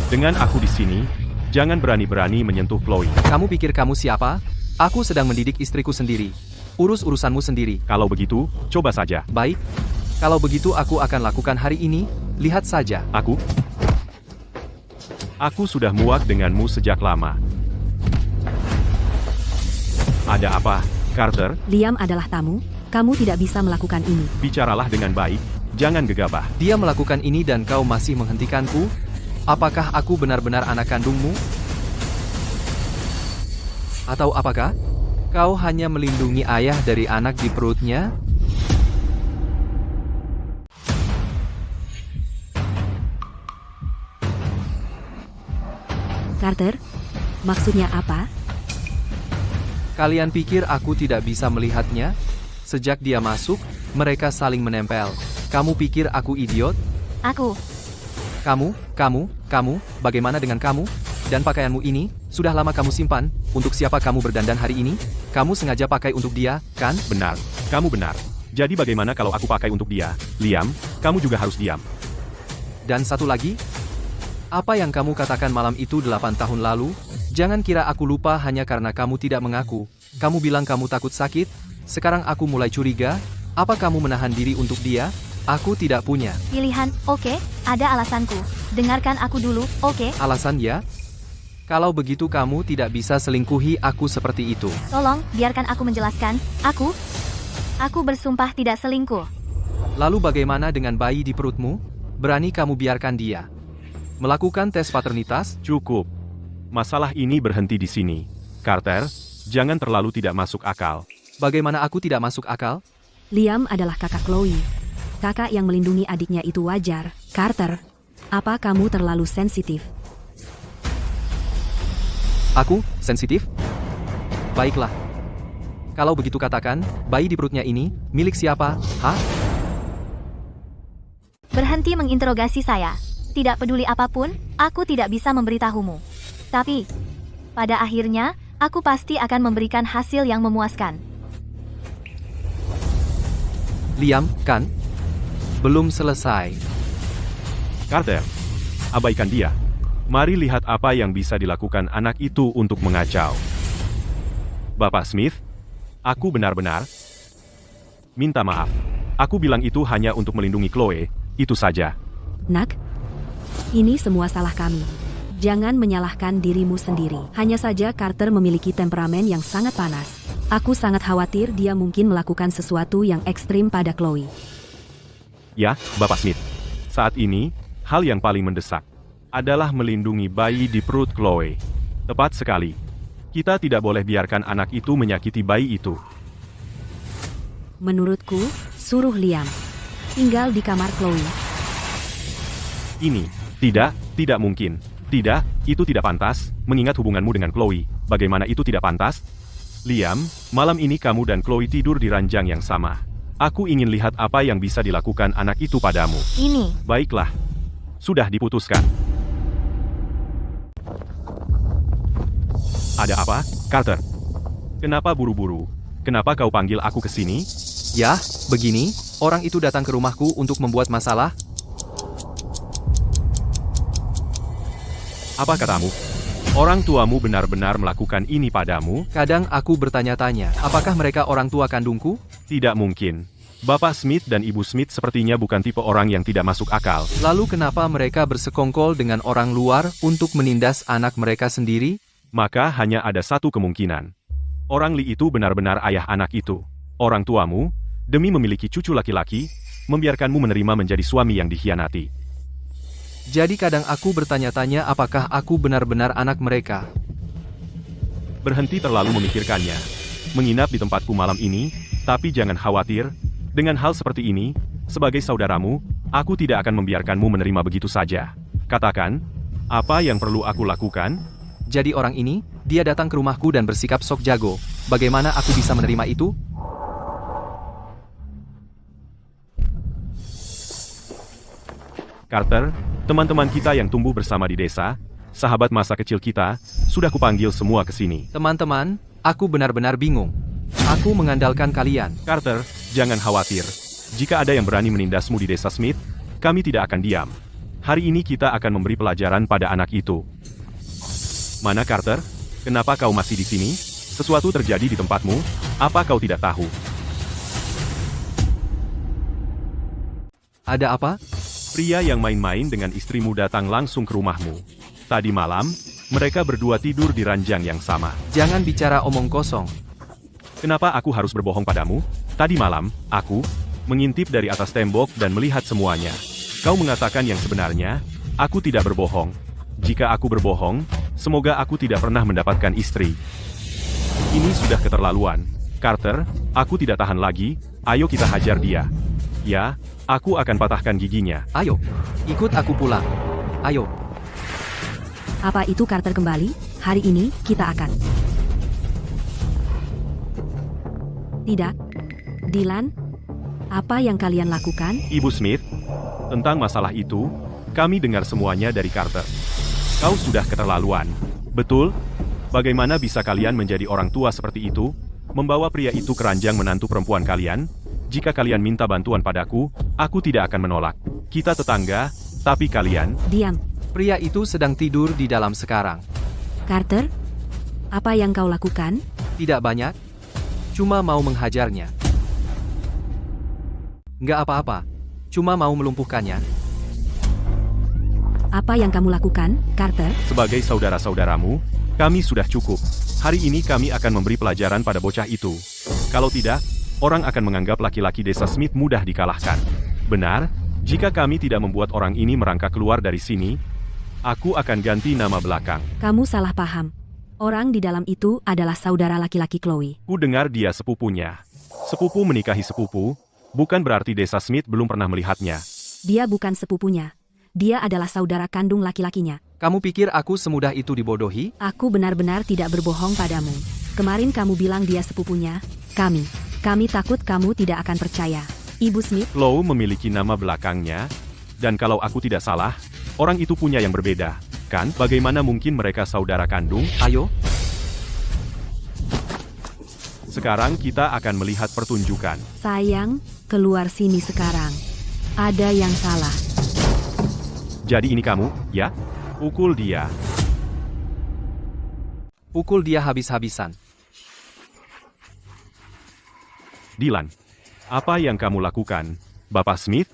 Dengan aku di sini, jangan berani-berani menyentuh Chloe. Kamu pikir kamu siapa? Aku sedang mendidik istriku sendiri. Urus urusanmu sendiri. Kalau begitu, coba saja. Baik. Kalau begitu aku akan lakukan hari ini. Lihat saja. Aku sudah muak denganmu sejak lama. Ada apa, Carter? Liam adalah tamu. Kamu tidak bisa melakukan ini. Bicaralah dengan baik, jangan gegabah. Dia melakukan ini dan kau masih menghentikanku? Apakah aku benar-benar anak kandungmu? Atau apakah kau hanya melindungi ayah dari anak di perutnya? Carter, maksudnya apa? Kalian pikir aku tidak bisa melihatnya? Sejak dia masuk, mereka saling menempel. Kamu pikir aku idiot? Aku. Kamu, bagaimana dengan kamu? Dan pakaianmu ini, sudah lama kamu simpan, untuk siapa kamu berdandan hari ini? Kamu sengaja pakai untuk dia, kan? Benar, kamu benar. Jadi bagaimana kalau aku pakai untuk dia? Liam, kamu juga harus diam. Dan satu lagi, apa yang kamu katakan malam itu 8 tahun lalu? Jangan kira aku lupa hanya karena kamu tidak mengaku. Kamu bilang kamu takut sakit, sekarang aku mulai curiga, apa kamu menahan diri untuk dia? Aku tidak punya Pilihan, oke, ada alasanku. Dengarkan aku dulu, oke? alasan ya? Kalau begitu kamu tidak bisa selingkuhi aku seperti itu. Tolong, biarkan aku menjelaskan. Aku bersumpah tidak selingkuh. Lalu bagaimana dengan bayi di perutmu? Berani kamu biarkan dia melakukan tes paternitas? Cukup. Masalah ini berhenti di sini. Carter, jangan terlalu tidak masuk akal. Bagaimana aku tidak masuk akal? Liam adalah kakak Chloe. Kakak yang melindungi adiknya itu wajar. Carter, apa kamu terlalu sensitif? Aku, sensitif? Baiklah. Kalau begitu katakan, bayi di perutnya ini, milik siapa? Hah? Berhenti menginterogasi saya. Tidak peduli apapun, aku tidak bisa memberitahumu. Tapi, pada akhirnya, aku pasti akan memberikan hasil yang memuaskan. Liam, kan? Belum selesai. Carter, abaikan dia. Mari lihat apa yang bisa dilakukan anak itu untuk mengacau. Bapak Smith, aku benar-benar minta maaf. Aku bilang itu hanya untuk melindungi Chloe, itu saja. Nak, ini semua salah kami. Jangan menyalahkan dirimu sendiri. Hanya saja Carter memiliki temperamen yang sangat panas. Aku sangat khawatir dia mungkin melakukan sesuatu yang ekstrim pada Chloe. Ya, Bapak Smith. Saat ini, hal yang paling mendesak adalah melindungi bayi di perut Chloe. Tepat sekali. Kita tidak boleh biarkan anak itu menyakiti bayi itu. Menurutku, suruh Liam tinggal di kamar Chloe. Ini, tidak mungkin. Tidak, itu tidak pantas, mengingat hubunganmu dengan Chloe. Bagaimana itu tidak pantas? Liam, malam ini kamu dan Chloe tidur di ranjang yang sama. Aku ingin lihat apa yang bisa dilakukan anak itu padamu. Ini, Baiklah. Sudah diputuskan. Ada apa, Carter? Kenapa buru-buru? Kenapa kau panggil aku ke sini? Ya, begini, orang itu datang ke rumahku untuk membuat masalah. Apa katamu? Orang tuamu benar-benar melakukan ini padamu? Kadang aku bertanya-tanya, apakah mereka orang tua kandungku? Tidak mungkin. Bapak Smith dan Ibu Smith sepertinya bukan tipe orang yang tidak masuk akal. Lalu kenapa mereka bersekongkol dengan orang luar untuk menindas anak mereka sendiri? Maka hanya ada satu kemungkinan. Orang Lee itu benar-benar ayah anak itu. Orang tuamu, demi memiliki cucu laki-laki, membiarkanmu menerima menjadi suami yang dikhianati. Jadi kadang aku bertanya-tanya apakah aku benar-benar anak mereka. Berhenti terlalu memikirkannya. Menginap di tempatku malam ini, tapi jangan khawatir. Dengan hal seperti ini, sebagai saudaramu, aku tidak akan membiarkanmu menerima begitu saja. Katakan, apa yang perlu aku lakukan? Jadi orang ini, dia datang ke rumahku dan bersikap sok jago. Bagaimana aku bisa menerima itu? Carter, teman-teman kita yang tumbuh bersama di desa, sahabat masa kecil kita, sudah kupanggil semua ke sini. Teman-teman, aku benar-benar bingung. Aku mengandalkan kalian. Carter, jangan khawatir. Jika ada yang berani menindasmu di desa Smith, kami tidak akan diam. Hari ini kita akan memberi pelajaran pada anak itu. Mana Carter? Kenapa kau masih di sini? Sesuatu terjadi di tempatmu? Apa kau tidak tahu? Ada apa? Pria yang main-main dengan istrimu datang langsung ke rumahmu. Tadi malam, mereka berdua tidur di ranjang yang sama. Jangan bicara omong kosong. Kenapa aku harus berbohong padamu? Tadi malam, aku mengintip dari atas tembok dan melihat semuanya. Kau mengatakan yang sebenarnya, aku tidak berbohong. Jika aku berbohong, semoga aku tidak pernah mendapatkan istri. Ini sudah keterlaluan. Carter, aku tidak tahan lagi, ayo kita hajar dia. Ya, aku akan patahkan giginya. Ayo, ikut aku pulang. Ayo. Apa itu Carter kembali? Hari ini, kita akan... Tidak. Dylan, apa yang kalian lakukan? Ibu Smith, tentang masalah itu, kami dengar semuanya dari Carter. Kau sudah keterlaluan. Betul? Bagaimana bisa kalian menjadi orang tua seperti itu? Membawa pria itu ke ranjang menantu perempuan kalian? Jika kalian minta bantuan padaku, aku tidak akan menolak. Kita tetangga, tapi kalian... Diam. Pria itu sedang tidur di dalam sekarang. Carter, apa yang kau lakukan? Tidak banyak. Cuma mau menghajarnya. Nggak apa-apa. Cuma mau melumpuhkannya. Apa yang kamu lakukan, Carter? Sebagai saudara-saudaramu, kami sudah cukup. Hari ini kami akan memberi pelajaran pada bocah itu. Kalau tidak, orang akan menganggap laki-laki desa Smith mudah dikalahkan. Benar, jika kami tidak membuat orang ini merangkak keluar dari sini, aku akan ganti nama belakang. Kamu salah paham. Orang di dalam itu adalah saudara laki-laki Chloe. Ku dengar dia sepupunya. Sepupu menikahi sepupu, bukan berarti desa Smith belum pernah melihatnya. Dia bukan sepupunya. Dia adalah saudara kandung laki-lakinya. Kamu pikir aku semudah itu dibodohi? Aku benar-benar tidak berbohong padamu. Kemarin kamu bilang dia sepupunya. Kami takut kamu tidak akan percaya. Ibu Smith, Chloe memiliki nama belakangnya, dan kalau aku tidak salah, orang itu punya yang berbeda. Kan, bagaimana mungkin mereka saudara kandung? Ayo. Sekarang kita akan melihat pertunjukan. sayang, keluar sini sekarang. Ada yang salah. Jadi ini kamu, ya? Pukul dia. Pukul dia habis-habisan. Dylan, apa yang kamu lakukan, Bapak Smith?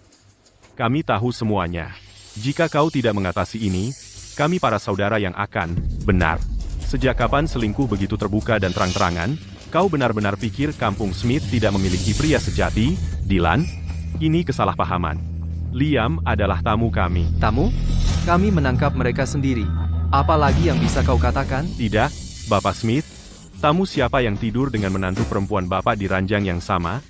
Kami tahu semuanya. Jika kau tidak mengatasi ini, kami para saudara yang akan, benar. Sejak kapan selingkuh begitu terbuka dan terang-terangan? Kau benar-benar pikir kampung Smith tidak memiliki pria sejati, Dylan? Ini kesalahpahaman. Liam adalah tamu kami. Tamu? Kami menangkap mereka sendiri. Apalagi yang bisa kau katakan? Tidak, Bapak Smith. Tamu siapa yang tidur dengan menantu perempuan Bapak di ranjang yang sama?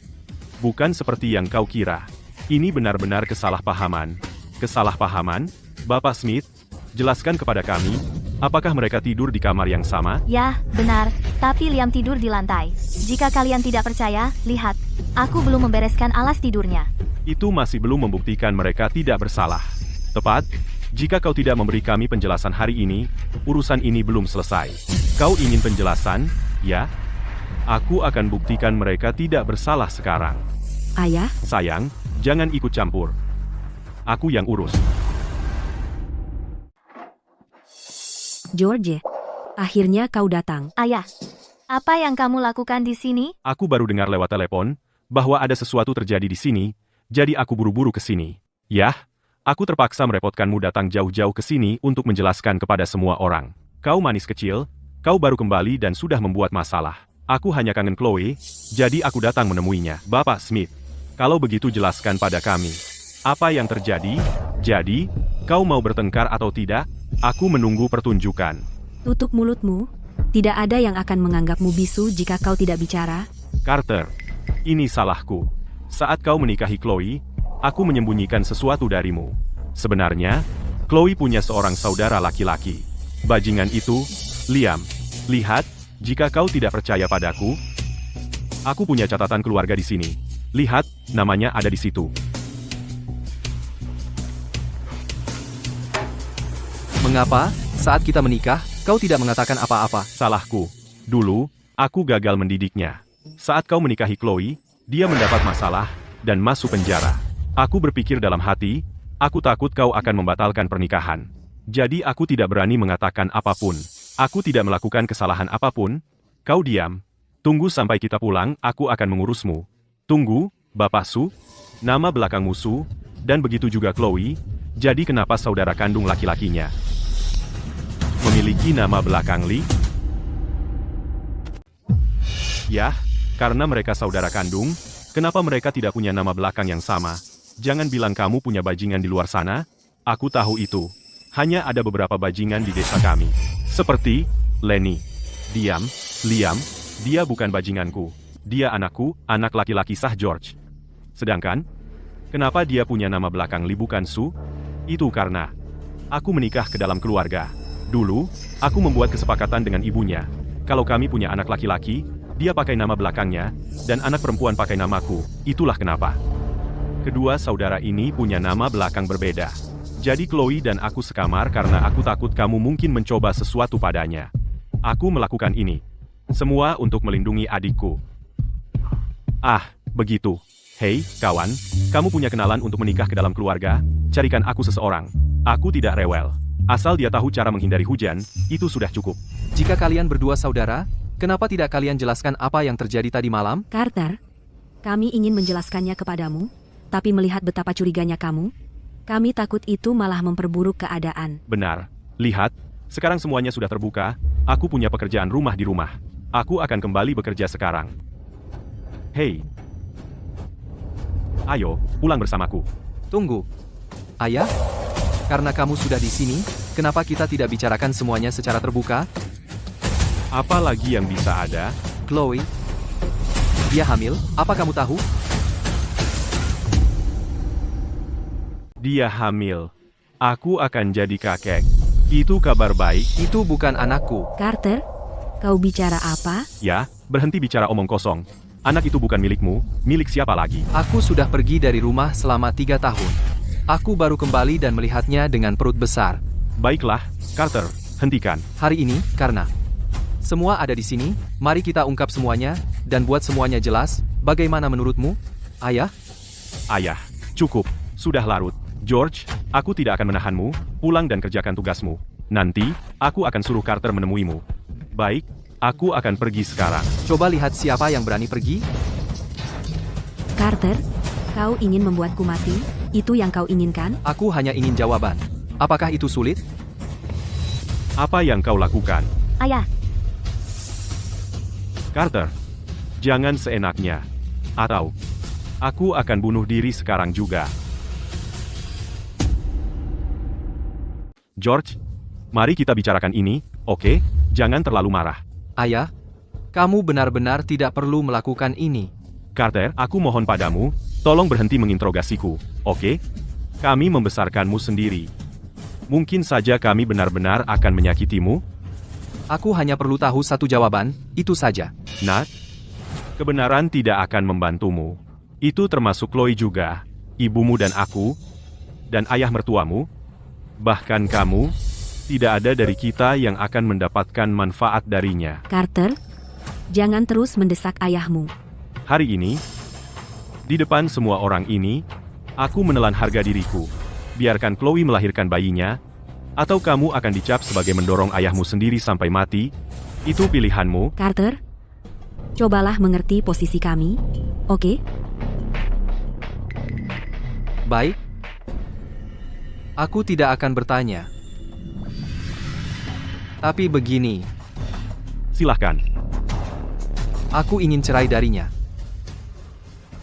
Bukan seperti yang kau kira. Ini benar-benar kesalahpahaman. Kesalahpahaman? Bapak Smith, jelaskan kepada kami, Apakah mereka tidur di kamar yang sama? Ya, benar, tapi Liam tidur di lantai. Jika kalian tidak percaya, lihat. Aku belum membereskan alas tidurnya. Itu masih belum membuktikan mereka tidak bersalah. Tepat, jika kau tidak memberi kami penjelasan hari ini, urusan ini belum selesai. Kau ingin penjelasan, ya? Aku akan buktikan mereka tidak bersalah sekarang. Ayah, Sayang, jangan ikut campur. Aku yang urus. George. Akhirnya kau datang. Ayah, apa yang kamu lakukan di sini? Aku baru dengar lewat telepon bahwa ada sesuatu terjadi di sini, jadi aku buru-buru ke sini. Yah, aku terpaksa merepotkanmu datang jauh-jauh ke sini untuk menjelaskan kepada semua orang. Kau manis kecil, kau baru kembali dan sudah membuat masalah. Aku hanya kangen Chloe, jadi aku datang menemuinya. Bapak Smith, kalau begitu jelaskan pada kami. Apa yang terjadi? Jadi, kau mau bertengkar atau tidak? Aku menunggu pertunjukan. Tutup mulutmu. Tidak ada yang akan menganggapmu bisu jika kau tidak bicara. Carter, ini salahku. Saat kau menikahi Chloe, aku menyembunyikan sesuatu darimu. Sebenarnya, Chloe punya seorang saudara laki-laki. Bajingan itu, Liam. Lihat, jika kau tidak percaya padaku, aku punya catatan keluarga di sini. Lihat, namanya ada di situ. Mengapa, saat kita menikah, kau tidak mengatakan apa-apa? Salahku. Dulu, aku gagal mendidiknya. Saat kau menikahi Chloe, dia mendapat masalah dan masuk penjara. Aku berpikir dalam hati, aku takut kau akan membatalkan pernikahan. Jadi aku tidak berani mengatakan apapun. Aku tidak melakukan kesalahan apapun. Kau diam. Tunggu sampai kita pulang, aku akan mengurusmu. Tunggu, Bapak Su. Nama belakangmu Su, dan begitu juga Chloe. Jadi kenapa saudara kandung laki-lakinya memiliki nama belakang Lee? Yah, karena mereka saudara kandung, kenapa mereka tidak punya nama belakang yang sama? Jangan bilang kamu punya bajingan di luar sana. Aku tahu itu. Hanya ada beberapa bajingan di desa kami. Seperti Lenny. Diam, Liam, dia bukan bajinganku. Dia anakku, anak laki-laki sah George. Sedangkan, kenapa dia punya nama belakang Lee bukan Su? Itu karena aku menikah ke dalam keluarga. Dulu, aku membuat kesepakatan dengan ibunya. Kalau kami punya anak laki-laki, dia pakai nama belakangnya, dan anak perempuan pakai namaku. Itulah kenapa. Kedua saudara ini punya nama belakang berbeda. Jadi Chloe dan aku sekamar karena aku takut kamu mungkin mencoba sesuatu padanya. Aku melakukan ini. Semua untuk melindungi adikku. Ah, begitu. Hei, kawan, kamu punya kenalan untuk menikah ke dalam keluarga? Carikan aku seseorang. Aku tidak rewel. Asal dia tahu cara menghindari hujan, itu sudah cukup. Jika kalian berdua saudara, kenapa tidak kalian jelaskan apa yang terjadi tadi malam? Carter, kami ingin menjelaskannya kepadamu, tapi melihat betapa curiganya kamu, kami takut itu malah memperburuk keadaan. Benar. Lihat, sekarang semuanya sudah terbuka. Aku punya pekerjaan rumah di rumah. Aku akan kembali bekerja sekarang. Hei. Ayo, pulang bersamaku. Tunggu. Ayah? Karena kamu sudah di sini, kenapa kita tidak bicarakan semuanya secara terbuka? Apa lagi yang bisa ada? Chloe? Dia hamil, apa kamu tahu? Dia hamil. Aku akan jadi kakek. Itu kabar baik. Itu bukan anakku. Carter, kau bicara apa? Ya, berhenti bicara omong kosong. Anak itu bukan milikmu, milik siapa lagi? Aku sudah pergi dari rumah selama 3 tahun. Aku baru kembali dan melihatnya dengan perut besar. Baiklah, Carter, hentikan. Hari ini, karena semua ada di sini, mari kita ungkap semuanya, dan buat semuanya jelas. Bagaimana menurutmu, Ayah? Ayah, cukup, sudah larut. George, aku tidak akan menahanmu, pulang dan kerjakan tugasmu. Nanti, aku akan suruh Carter menemuimu. Baik, aku akan pergi sekarang. Coba lihat siapa yang berani pergi. Carter, kau ingin membuatku mati? Itu yang kau inginkan? Aku hanya ingin jawaban. Apakah itu sulit? Apa yang kau lakukan? Ayah, Carter, jangan seenaknya. Atau, aku akan bunuh diri sekarang juga. George, mari kita bicarakan ini, oke? Jangan terlalu marah. Ayah, kamu benar-benar tidak perlu melakukan ini. Carter, aku mohon padamu, tolong berhenti menginterogasiku, oke? Kami membesarkanmu sendiri. Mungkin saja kami benar-benar akan menyakitimu? Aku hanya perlu tahu satu jawaban, itu saja. Nat? Kebenaran tidak akan membantumu. Itu termasuk Chloe juga, ibumu dan aku, dan ayah mertuamu. Bahkan kamu, tidak ada dari kita yang akan mendapatkan manfaat darinya. Carter, jangan terus mendesak ayahmu. Hari ini, di depan semua orang ini, aku menelan harga diriku. Biarkan Chloe melahirkan bayinya, atau kamu akan dicap sebagai mendorong ayahmu sendiri sampai mati. Itu pilihanmu. Carter, cobalah mengerti posisi kami, oke? Baik. Aku tidak akan bertanya. Tapi begini, Silahkan. aku ingin cerai darinya.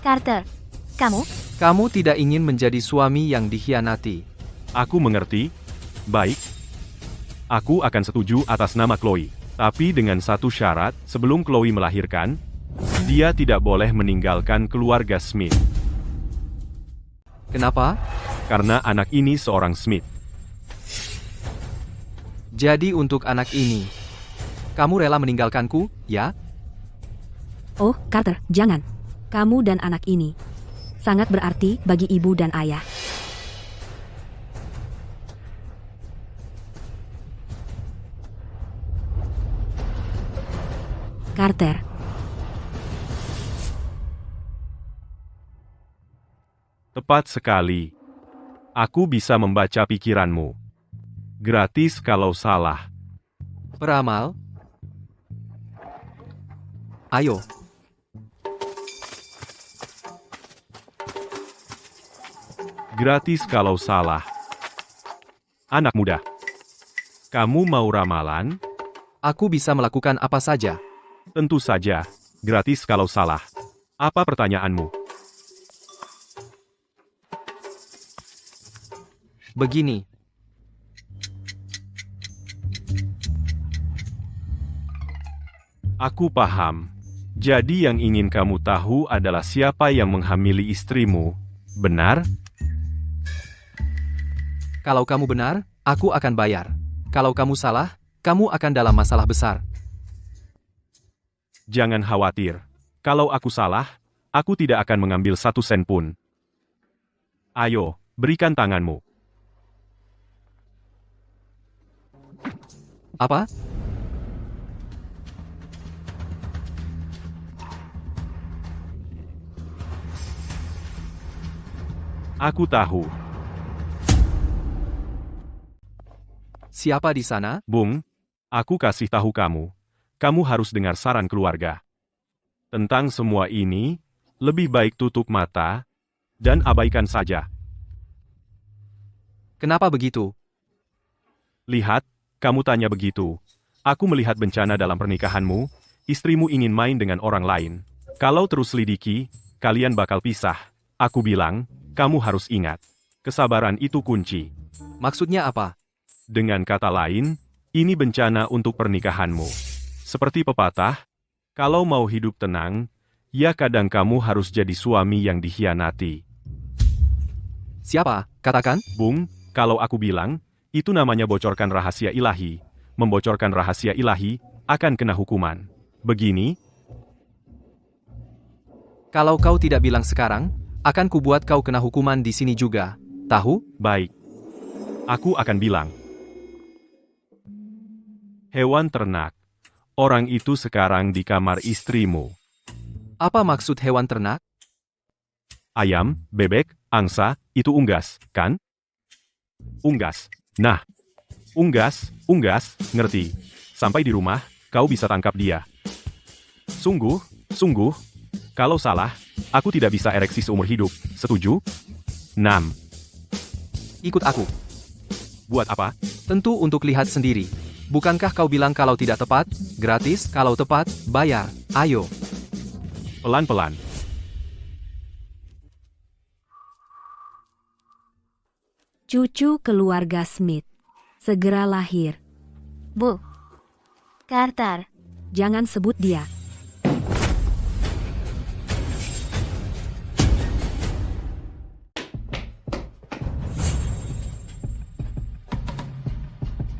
Carter, kamu? Kamu tidak ingin menjadi suami yang dikhianati. Aku mengerti. Baik. Aku akan setuju atas nama Chloe. Tapi dengan satu syarat, sebelum Chloe melahirkan, dia tidak boleh meninggalkan keluarga Smith. Kenapa? Karena anak ini seorang Smith. Jadi untuk anak ini, kamu rela meninggalkanku, ya? Oh, Carter, jangan. Kamu dan anak ini sangat berarti bagi ibu dan ayah. Carter, Tepat sekali. Aku bisa membaca pikiranmu. Gratis kalau salah. Peramal? Ayo. Gratis kalau salah. Anak muda. Kamu mau ramalan? Aku bisa melakukan apa saja. Tentu saja. Gratis kalau salah. Apa pertanyaanmu? Begini. Aku paham. Jadi yang ingin kamu tahu adalah siapa yang menghamili istrimu, benar? Kalau kamu benar, aku akan bayar. Kalau kamu salah, kamu akan dalam masalah besar. Jangan khawatir. Kalau aku salah, aku tidak akan mengambil 1 sen pun. Ayo, berikan tanganmu. Apa? Aku tahu. Siapa di sana? Bung, aku kasih tahu kamu. Kamu harus dengar saran keluarga. Tentang semua ini, lebih baik tutup mata dan abaikan saja. Kenapa begitu? Lihat, kamu tanya begitu. Aku melihat bencana dalam pernikahanmu, istrimu ingin main dengan orang lain. Kalau terus lidiki, kalian bakal pisah. Aku bilang, kamu harus ingat. Kesabaran itu kunci. Maksudnya apa? Dengan kata lain, ini bencana untuk pernikahanmu. Seperti pepatah, kalau mau hidup tenang, ya kadang kamu harus jadi suami yang dikhianati. Siapa? Katakan. Bung, kalau aku bilang, itu namanya bocorkan rahasia ilahi. Membocorkan rahasia ilahi, akan kena hukuman. Begini, Kalau kau tidak bilang sekarang, akan kubuat kau kena hukuman di sini juga. Tahu? baik. Aku akan bilang. Hewan ternak. Orang itu sekarang di kamar istrimu. Apa maksud hewan ternak? Ayam, bebek, angsa, itu unggas, kan? Unggas. Nah, unggas, ngerti. Sampai di rumah, kau bisa tangkap dia. Sungguh, kalau salah, aku tidak bisa ereksi seumur hidup. Setuju? 6. Ikut aku. Buat apa? Tentu untuk lihat sendiri. Bukankah kau bilang kalau tidak tepat, gratis, kalau tepat, bayar. Ayo. Pelan-pelan. cucu keluarga Smith segera lahir. Bu. Carter. Jangan sebut dia.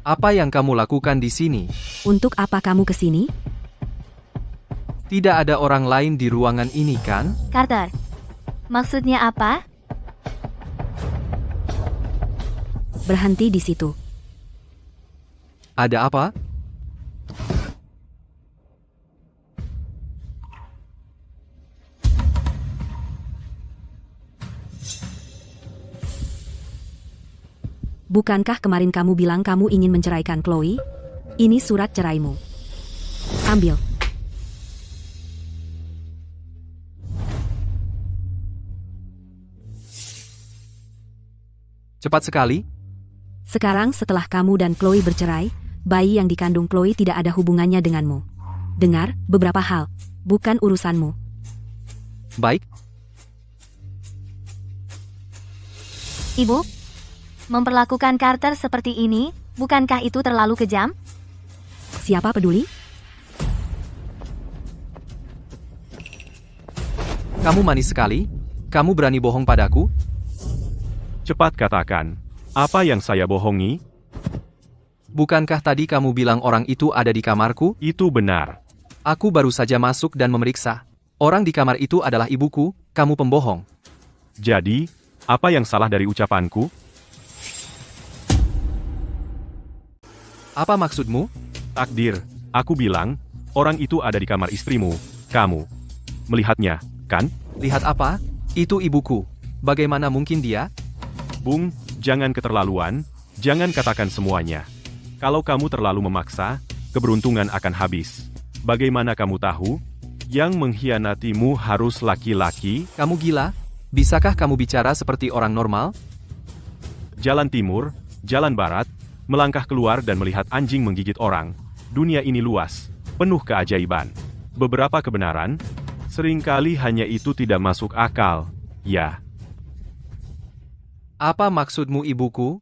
Apa yang kamu lakukan di sini? Untuk apa kamu ke sini? Tidak ada orang lain di ruangan ini kan? Carter, maksudnya apa? Berhenti di situ. Ada apa? Bukankah kemarin kamu bilang kamu ingin menceraikan Chloe? Ini surat ceraimu. Ambil. Cepat sekali. Sekarang setelah kamu dan Chloe bercerai, bayi yang dikandung Chloe tidak ada hubungannya denganmu. Dengar, beberapa hal. Bukan urusanmu. Baik, Ibu, memperlakukan Carter seperti ini, bukankah itu terlalu kejam? Siapa peduli? kamu manis sekali. Kamu berani bohong padaku? Cepat katakan, apa yang saya bohongi? Bukankah tadi kamu bilang orang itu ada di kamarku? Itu benar. Aku baru saja masuk dan memeriksa. Orang di kamar itu adalah ibuku, kamu pembohong. Jadi, apa yang salah dari ucapanku? Apa maksudmu? Takdir, aku bilang, orang itu ada di kamar istrimu, kamu. Melihatnya, kan? Lihat apa? Itu ibuku. Bagaimana mungkin dia? Bung, jangan keterlaluan, jangan katakan semuanya. Kalau kamu terlalu memaksa, keberuntungan akan habis. Bagaimana kamu tahu? Yang mengkhianatimu harus laki-laki? Kamu gila? Bisakah kamu bicara seperti orang normal? Jalan timur, jalan barat, melangkah keluar dan melihat anjing menggigit orang. Dunia ini luas, penuh keajaiban. Beberapa kebenaran, seringkali hanya itu tidak masuk akal. Ya, Apa maksudmu ibuku?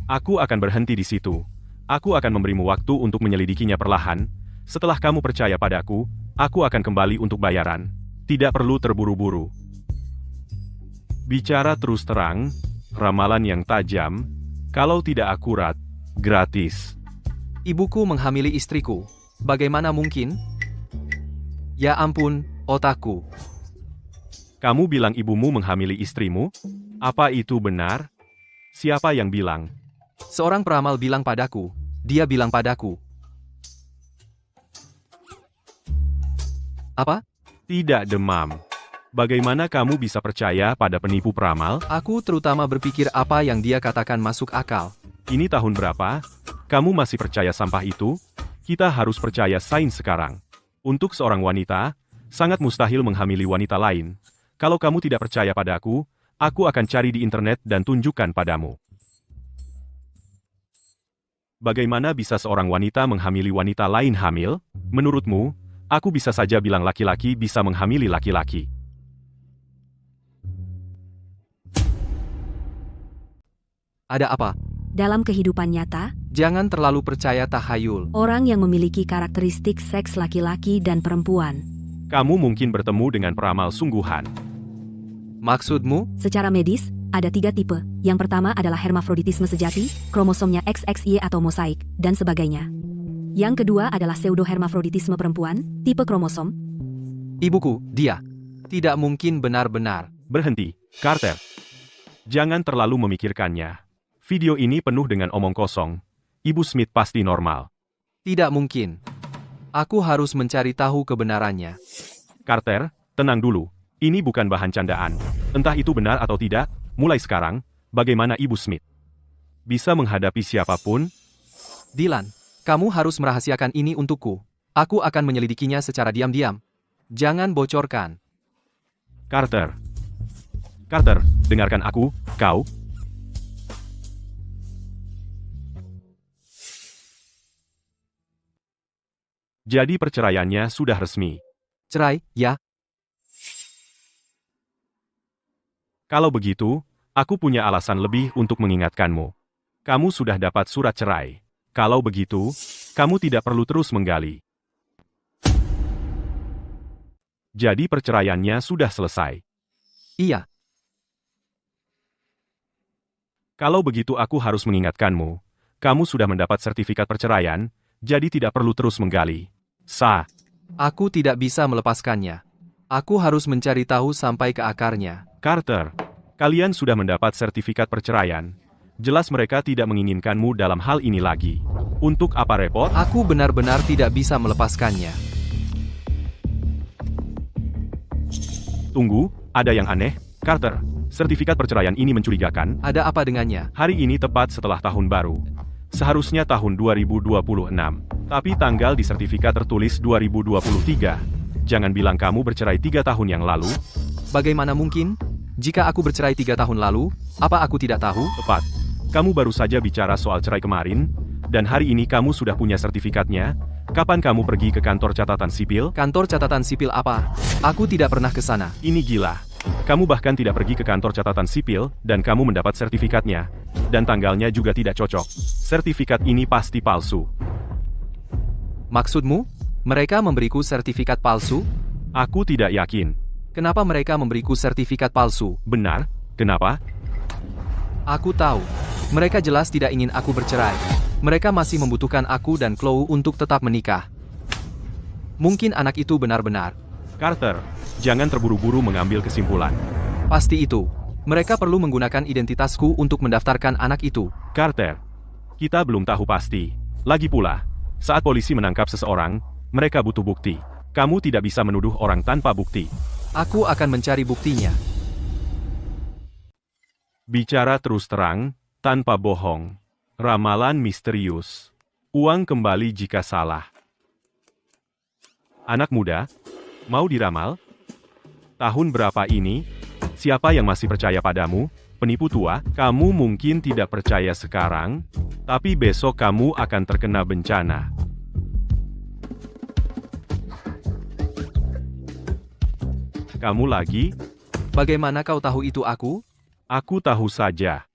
aku akan berhenti di situ. Aku akan memberimu waktu untuk menyelidikinya perlahan. Setelah kamu percaya padaku, aku akan kembali untuk bayaran. Tidak perlu terburu-buru. Bicara terus terang, ramalan yang tajam, kalau tidak akurat, gratis. Ibuku menghamili istriku. Bagaimana mungkin? Ya ampun, otakku. Kamu bilang ibumu menghamili istrimu? Apa itu benar? Siapa yang bilang? Seorang peramal bilang padaku. Dia bilang padaku. Apa? Tidak demam. Bagaimana kamu bisa percaya pada penipu peramal? Aku terutama berpikir apa yang dia katakan masuk akal. Ini tahun berapa? Kamu masih percaya sampah itu? Kita harus percaya sains sekarang. Untuk seorang wanita, sangat mustahil menghamili wanita lain. Kalau kamu tidak percaya padaku, aku akan cari di internet dan tunjukkan padamu. Bagaimana bisa seorang wanita menghamili wanita lain hamil? Menurutmu, aku bisa saja bilang laki-laki bisa menghamili laki-laki. Ada apa? Dalam kehidupan nyata, Jangan terlalu percaya tahayul. orang yang memiliki karakteristik seks laki-laki dan perempuan. Kamu mungkin bertemu dengan peramal sungguhan. Maksudmu? Secara medis, ada 3 tipe. Yang pertama adalah hermafroditisme sejati, kromosomnya XXY atau mosaik, dan sebagainya. Yang kedua adalah pseudohermafroditisme perempuan, tipe kromosom. Ibuku, dia. Tidak mungkin benar-benar. Berhenti, Carter. Jangan terlalu memikirkannya. Video ini penuh dengan omong kosong. Ibu Smith pasti normal. Tidak mungkin. Aku harus mencari tahu kebenarannya. Carter, tenang dulu. Ini bukan bahan candaan. Entah itu benar atau tidak, mulai sekarang, bagaimana Ibu Smith? Bisa menghadapi siapapun? Dylan, kamu harus merahasiakan ini untukku. Aku akan menyelidikinya secara diam-diam. Jangan bocorkan. Carter. Carter, dengarkan aku, kau. Jadi perceraiannya sudah resmi. Cerai, ya? Kalau begitu, aku punya alasan lebih untuk mengingatkanmu. Kamu sudah dapat surat cerai. Kalau begitu, kamu tidak perlu terus menggali. Jadi perceraiannya sudah selesai. Iya. Kalau begitu aku harus mengingatkanmu. Kamu sudah mendapat sertifikat perceraian, jadi tidak perlu terus menggali. Sah. Aku tidak bisa melepaskannya. Aku harus mencari tahu sampai ke akarnya. Carter, kalian sudah mendapat sertifikat perceraian. Jelas mereka tidak menginginkanmu dalam hal ini lagi. Untuk apa repot? Aku benar-benar tidak bisa melepaskannya. Tunggu, ada yang aneh. Carter, sertifikat perceraian ini mencurigakan. Ada apa dengannya? Hari ini tepat setelah tahun baru. Seharusnya tahun 2026. Tapi tanggal di sertifikat tertulis 2023. Jangan bilang kamu bercerai 3 tahun yang lalu. Bagaimana mungkin? Jika aku bercerai 3 tahun lalu, apa aku tidak tahu? Tepat. Kamu baru saja bicara soal cerai kemarin, dan hari ini kamu sudah punya sertifikatnya. Kapan kamu pergi ke kantor catatan sipil? Kantor catatan sipil apa? Aku tidak pernah ke sana. Ini gila. Kamu bahkan tidak pergi ke kantor catatan sipil, dan kamu mendapat sertifikatnya. Dan tanggalnya juga tidak cocok. Sertifikat ini pasti palsu. Maksudmu? Mereka memberiku sertifikat palsu? Aku tidak yakin. Kenapa mereka memberiku sertifikat palsu? Benar? Kenapa? Aku tahu. Mereka jelas tidak ingin aku bercerai. Mereka masih membutuhkan aku dan Chloe untuk tetap menikah. Mungkin anak itu benar-benar. Carter, jangan terburu-buru mengambil kesimpulan. Pasti itu. Mereka perlu menggunakan identitasku untuk mendaftarkan anak itu. Carter, kita belum tahu pasti. Lagi pula, saat polisi menangkap seseorang, mereka butuh bukti. Kamu tidak bisa menuduh orang tanpa bukti. Aku akan mencari buktinya. Bicara terus terang, tanpa bohong. Ramalan misterius. Uang kembali jika salah. Anak muda, mau diramal? Tahun berapa ini? Siapa yang masih percaya padamu? Penipu tua, kamu mungkin tidak percaya sekarang, tapi besok kamu akan terkena bencana. Kamu lagi? Bagaimana kau tahu itu aku? Aku tahu saja.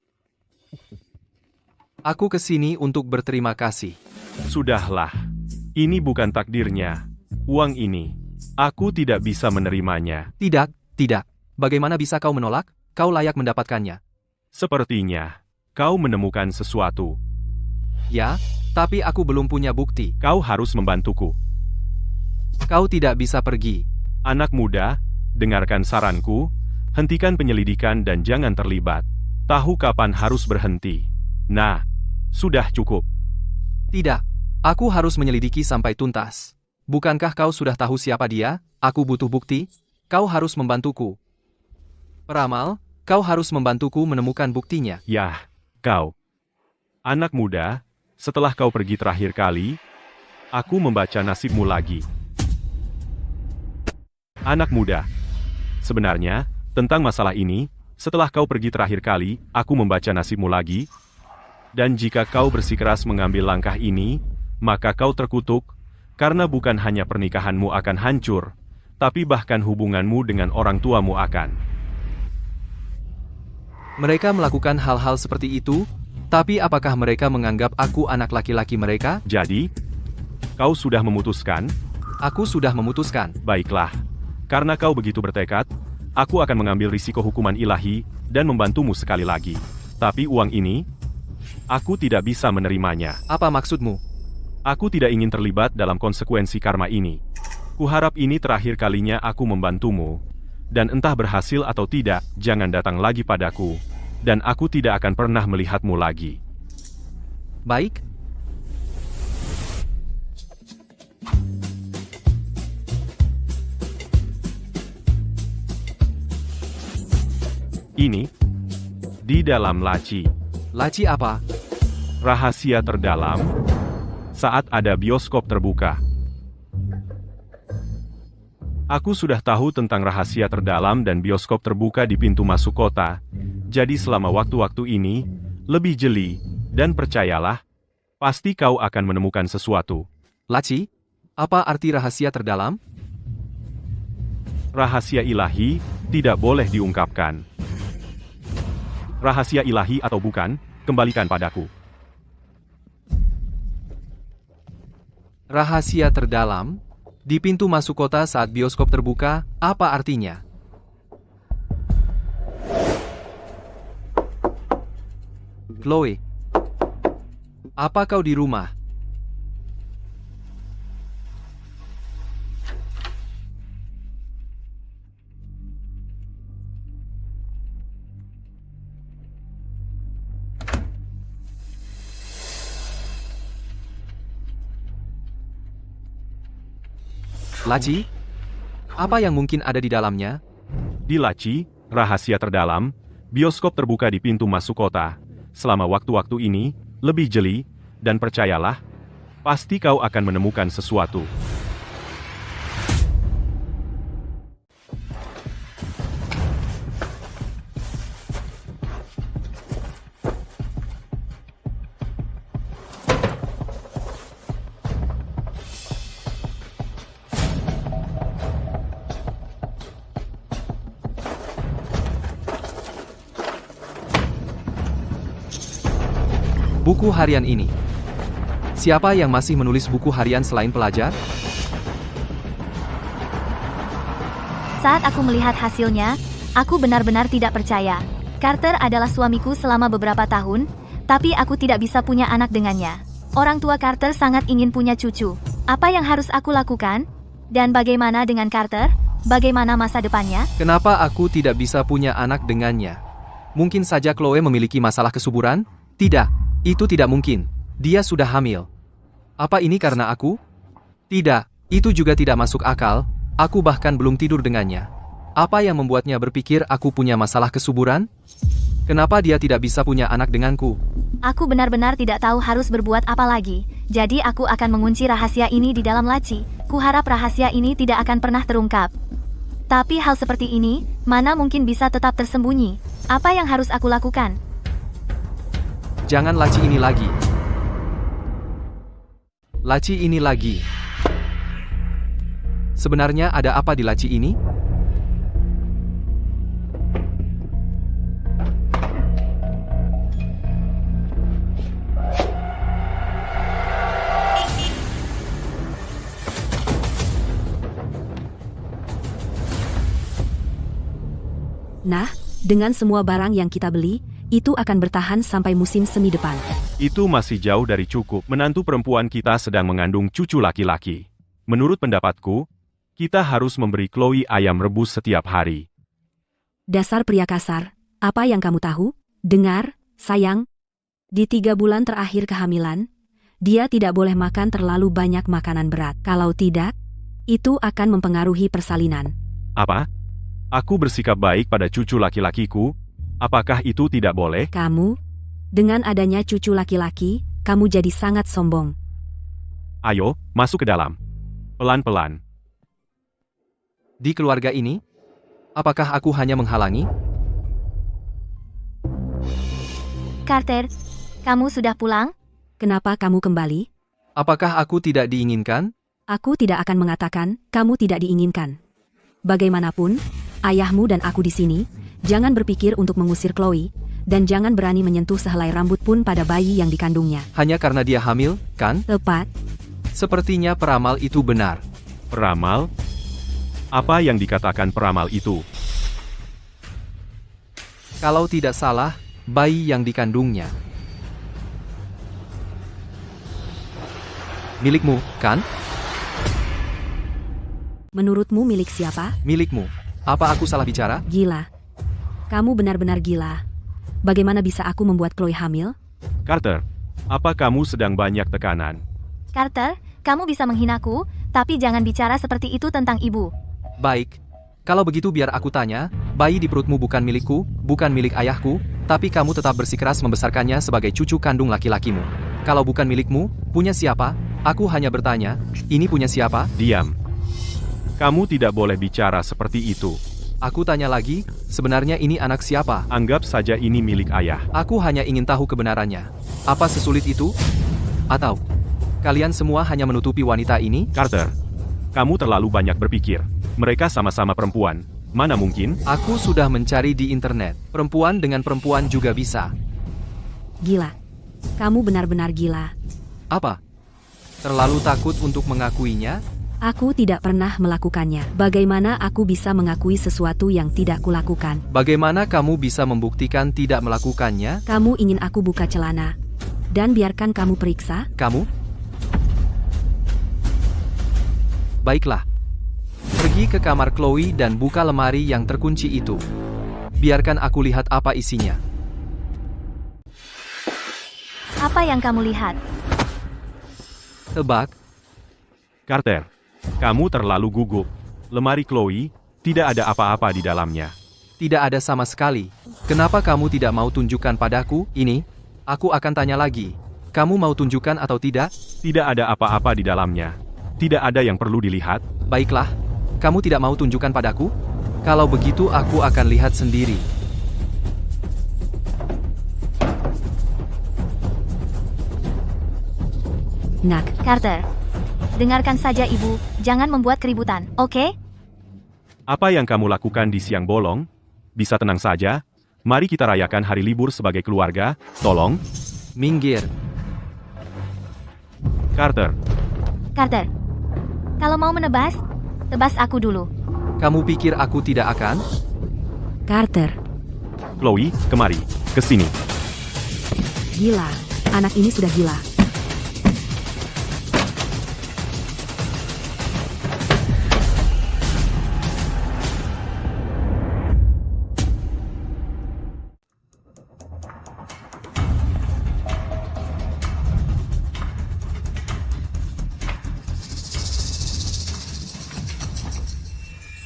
Aku ke sini untuk berterima kasih. Sudahlah. Ini bukan takdirnya. Uang ini. Aku tidak bisa menerimanya. Tidak, tidak. Bagaimana bisa kau menolak? Kau layak mendapatkannya. Sepertinya, kau menemukan sesuatu. Ya, tapi aku belum punya bukti. Kau harus membantuku. Kau tidak bisa pergi. Anak muda, dengarkan saranku, hentikan penyelidikan dan jangan terlibat. Tahu kapan harus berhenti. Nah, sudah cukup. Tidak, aku harus menyelidiki sampai tuntas. Bukankah kau sudah tahu siapa dia? Aku butuh bukti. Kau harus membantuku. Peramal, kau harus membantuku menemukan buktinya. Yah, kau. Anak muda, setelah kau pergi terakhir kali, aku membaca nasibmu lagi. Anak muda, sebenarnya, tentang masalah ini, setelah kau pergi terakhir kali, aku membaca nasibmu lagi. Dan jika kau bersikeras mengambil langkah ini, maka kau terkutuk, karena bukan hanya pernikahanmu akan hancur, tapi bahkan hubunganmu dengan orang tuamu akan. Mereka melakukan hal-hal seperti itu, tapi apakah mereka menganggap aku anak laki-laki mereka? Jadi, kau sudah memutuskan? Aku sudah memutuskan. Baiklah. Karena kau begitu bertekad, aku akan mengambil risiko hukuman ilahi dan membantumu sekali lagi. Tapi uang ini, aku tidak bisa menerimanya. Apa maksudmu? Aku tidak ingin terlibat dalam konsekuensi karma ini. Kuharap ini terakhir kalinya aku membantumu. Dan entah berhasil atau tidak, jangan datang lagi padaku. Dan aku tidak akan pernah melihatmu lagi. Baik. Ini, di dalam laci. Laci apa? Rahasia terdalam, saat ada bioskop terbuka. Aku sudah tahu tentang rahasia terdalam dan bioskop terbuka di pintu masuk kota, jadi selama waktu-waktu ini, lebih jeli, dan percayalah, pasti kau akan menemukan sesuatu. Laci? Apa arti rahasia terdalam? Rahasia ilahi, tidak boleh diungkapkan. Rahasia ilahi atau bukan, kembalikan padaku. Rahasia terdalam? Di pintu masuk kota saat bioskop terbuka, apa artinya? Chloe. Apa kau di rumah? Laci? Apa yang mungkin ada di dalamnya? Di laci, rahasia terdalam, bioskop terbuka di pintu masuk kota. Selama waktu-waktu ini, lebih jeli, dan percayalah, pasti kau akan menemukan sesuatu. Buku harian ini. Siapa yang masih menulis buku harian selain pelajar? Saat aku melihat hasilnya, aku benar-benar tidak percaya. Carter adalah suamiku selama beberapa tahun, tapi aku tidak bisa punya anak dengannya. Orang tua Carter sangat ingin punya cucu. Apa yang harus aku lakukan? Dan bagaimana dengan Carter? Bagaimana masa depannya? Kenapa aku tidak bisa punya anak dengannya? Mungkin saja Chloe memiliki masalah kesuburan? Tidak, itu tidak mungkin. Dia sudah hamil. Apa ini karena aku? Tidak, itu juga tidak masuk akal. Aku bahkan belum tidur dengannya. Apa yang membuatnya berpikir aku punya masalah kesuburan? Kenapa dia tidak bisa punya anak denganku? Aku benar-benar tidak tahu harus berbuat apa lagi. Jadi aku akan mengunci rahasia ini di dalam laci. Kuharap rahasia ini tidak akan pernah terungkap. Tapi hal seperti ini, mana mungkin bisa tetap tersembunyi? Apa yang harus aku lakukan? Jangan laci ini lagi. Laci ini lagi. Sebenarnya ada apa di laci ini? Nah, dengan semua barang yang kita beli, itu akan bertahan sampai musim semi depan. Itu masih jauh dari cukup. Menantu perempuan kita sedang mengandung cucu laki-laki. Menurut pendapatku, kita harus memberi Chloe ayam rebus setiap hari. Dasar pria kasar, apa yang kamu tahu? Dengar, sayang. Di 3 bulan terakhir kehamilan, dia tidak boleh makan terlalu banyak makanan berat. Kalau tidak, itu akan mempengaruhi persalinan. Apa? Aku bersikap baik pada cucu laki-lakiku. Apakah itu tidak boleh? Kamu, dengan adanya cucu laki-laki, kamu jadi sangat sombong. Ayo, masuk ke dalam. Pelan-pelan. Di keluarga ini, apakah aku hanya menghalangi? Carter, kamu sudah pulang? Kenapa kamu kembali? Apakah aku tidak diinginkan? Aku tidak akan mengatakan kamu tidak diinginkan. Bagaimanapun, ayahmu dan aku di sini. Jangan berpikir untuk mengusir Chloe, dan jangan berani menyentuh sehelai rambut pun pada bayi yang dikandungnya. Hanya karena dia hamil, kan? Tepat. Sepertinya peramal itu benar. Peramal? Apa yang dikatakan peramal itu? Kalau tidak salah, bayi yang dikandungnya. Milikmu, kan? Menurutmu milik siapa? Milikmu. Apa aku salah bicara? Gila. Kamu benar-benar gila. Bagaimana bisa aku membuat Chloe hamil? Carter, apa kamu sedang banyak tekanan? Carter, kamu bisa menghinaku, tapi jangan bicara seperti itu tentang ibu. Baik. Kalau begitu biar aku tanya, bayi di perutmu bukan milikku, bukan milik ayahku, tapi kamu tetap bersikeras membesarkannya sebagai cucu kandung laki-lakimu. Kalau bukan milikmu, punya siapa? Aku hanya bertanya, ini punya siapa? Diam. Kamu tidak boleh bicara seperti itu. Aku tanya lagi, sebenarnya ini anak siapa? Anggap saja ini milik ayah. Aku hanya ingin tahu kebenarannya. Apa sesulit itu? Atau, kalian semua hanya menutupi wanita ini? Carter, kamu terlalu banyak berpikir. Mereka sama-sama perempuan. Mana mungkin? Aku sudah mencari di internet. Perempuan dengan perempuan juga bisa. Gila. Kamu benar-benar gila. Apa? Terlalu takut untuk mengakuinya? Aku tidak pernah melakukannya. Bagaimana aku bisa mengakui sesuatu yang tidak kulakukan? Bagaimana kamu bisa membuktikan tidak melakukannya? Kamu ingin aku buka celana. Dan biarkan kamu periksa. Kamu? Baiklah. Pergi ke kamar Chloe dan buka lemari yang terkunci itu. Biarkan aku lihat apa isinya. Apa yang kamu lihat? Tebak. Carter, kamu terlalu gugup. Lemari Chloe, tidak ada apa-apa di dalamnya. Tidak ada sama sekali. Kenapa kamu tidak mau tunjukkan padaku? Ini, aku akan tanya lagi. Kamu mau tunjukkan atau tidak? Tidak ada apa-apa di dalamnya. Tidak ada yang perlu dilihat. Baiklah, kamu tidak mau tunjukkan padaku? Kalau begitu aku akan lihat sendiri. Nak, Carter, dengarkan saja ibu, jangan membuat keributan, oke? Apa yang kamu lakukan di siang bolong? Bisa tenang saja. Mari kita rayakan hari libur sebagai keluarga. Tolong. Minggir. Carter, Carter, kalau mau menebas, tebas aku dulu. Kamu pikir aku tidak akan? Carter. Chloe, kemari. Ke sini. Gila. Anak ini sudah gila.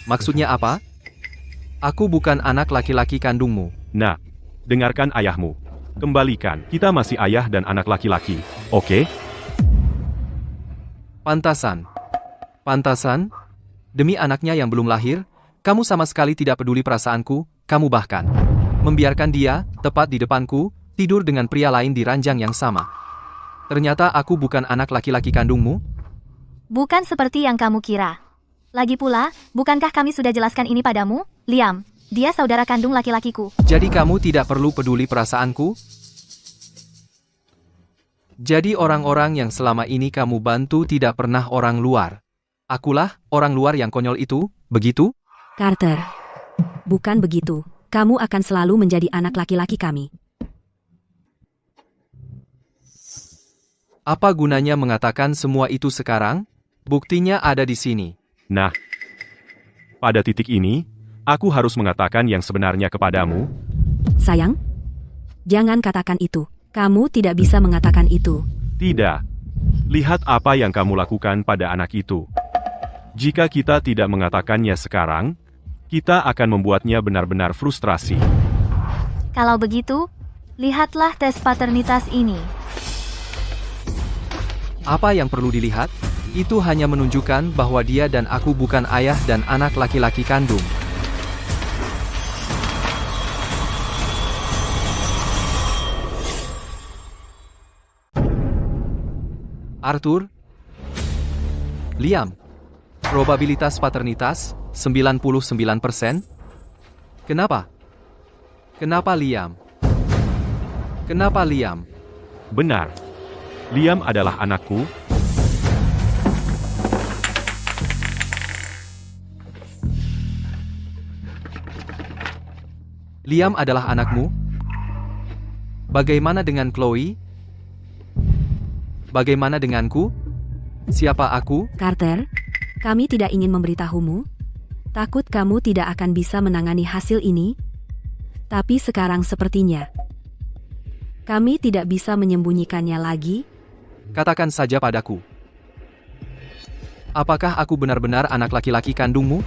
Maksudnya apa? Aku bukan anak laki-laki kandungmu. Nah, dengarkan ayahmu. Kembalikan. Kita masih ayah dan anak laki-laki. Oke? Pantasan. Pantasan? Demi anaknya yang belum lahir, kamu sama sekali tidak peduli perasaanku, kamu bahkan membiarkan dia, tepat di depanku, tidur dengan pria lain di ranjang yang sama. Ternyata aku bukan anak laki-laki kandungmu? Bukan seperti yang kamu kira. Lagi pula, bukankah kami sudah jelaskan ini padamu, Liam? Dia saudara kandung laki-lakiku. Jadi kamu tidak perlu peduli perasaanku? Jadi orang-orang yang selama ini kamu bantu tidak pernah orang luar. Akulah orang luar yang konyol itu, begitu? Carter. Bukan begitu. Kamu akan selalu menjadi anak laki-laki kami. Apa gunanya mengatakan semua itu sekarang? Buktinya ada di sini. Nah, pada titik ini, aku harus mengatakan yang sebenarnya kepadamu. Sayang, jangan katakan itu. Kamu tidak bisa mengatakan itu. Tidak. Lihat apa yang kamu lakukan pada anak itu. Jika kita tidak mengatakannya sekarang, kita akan membuatnya benar-benar frustrasi. Kalau begitu, lihatlah tes paternitas ini. Apa yang perlu dilihat? Itu hanya menunjukkan bahwa dia dan aku bukan ayah dan anak laki-laki kandung. Arthur? Liam? Probabilitas paternitas, 99%? Kenapa? Kenapa Liam? Kenapa Liam? Benar. Liam adalah anakku. Liam adalah anakmu? Bagaimana dengan Chloe? Bagaimana denganku? Siapa aku? Carter, kami tidak ingin memberitahumu. Takut kamu tidak akan bisa menangani hasil ini. Tapi sekarang sepertinya kami tidak bisa menyembunyikannya lagi. Katakan saja padaku. Apakah aku benar-benar anak laki-laki kandungmu?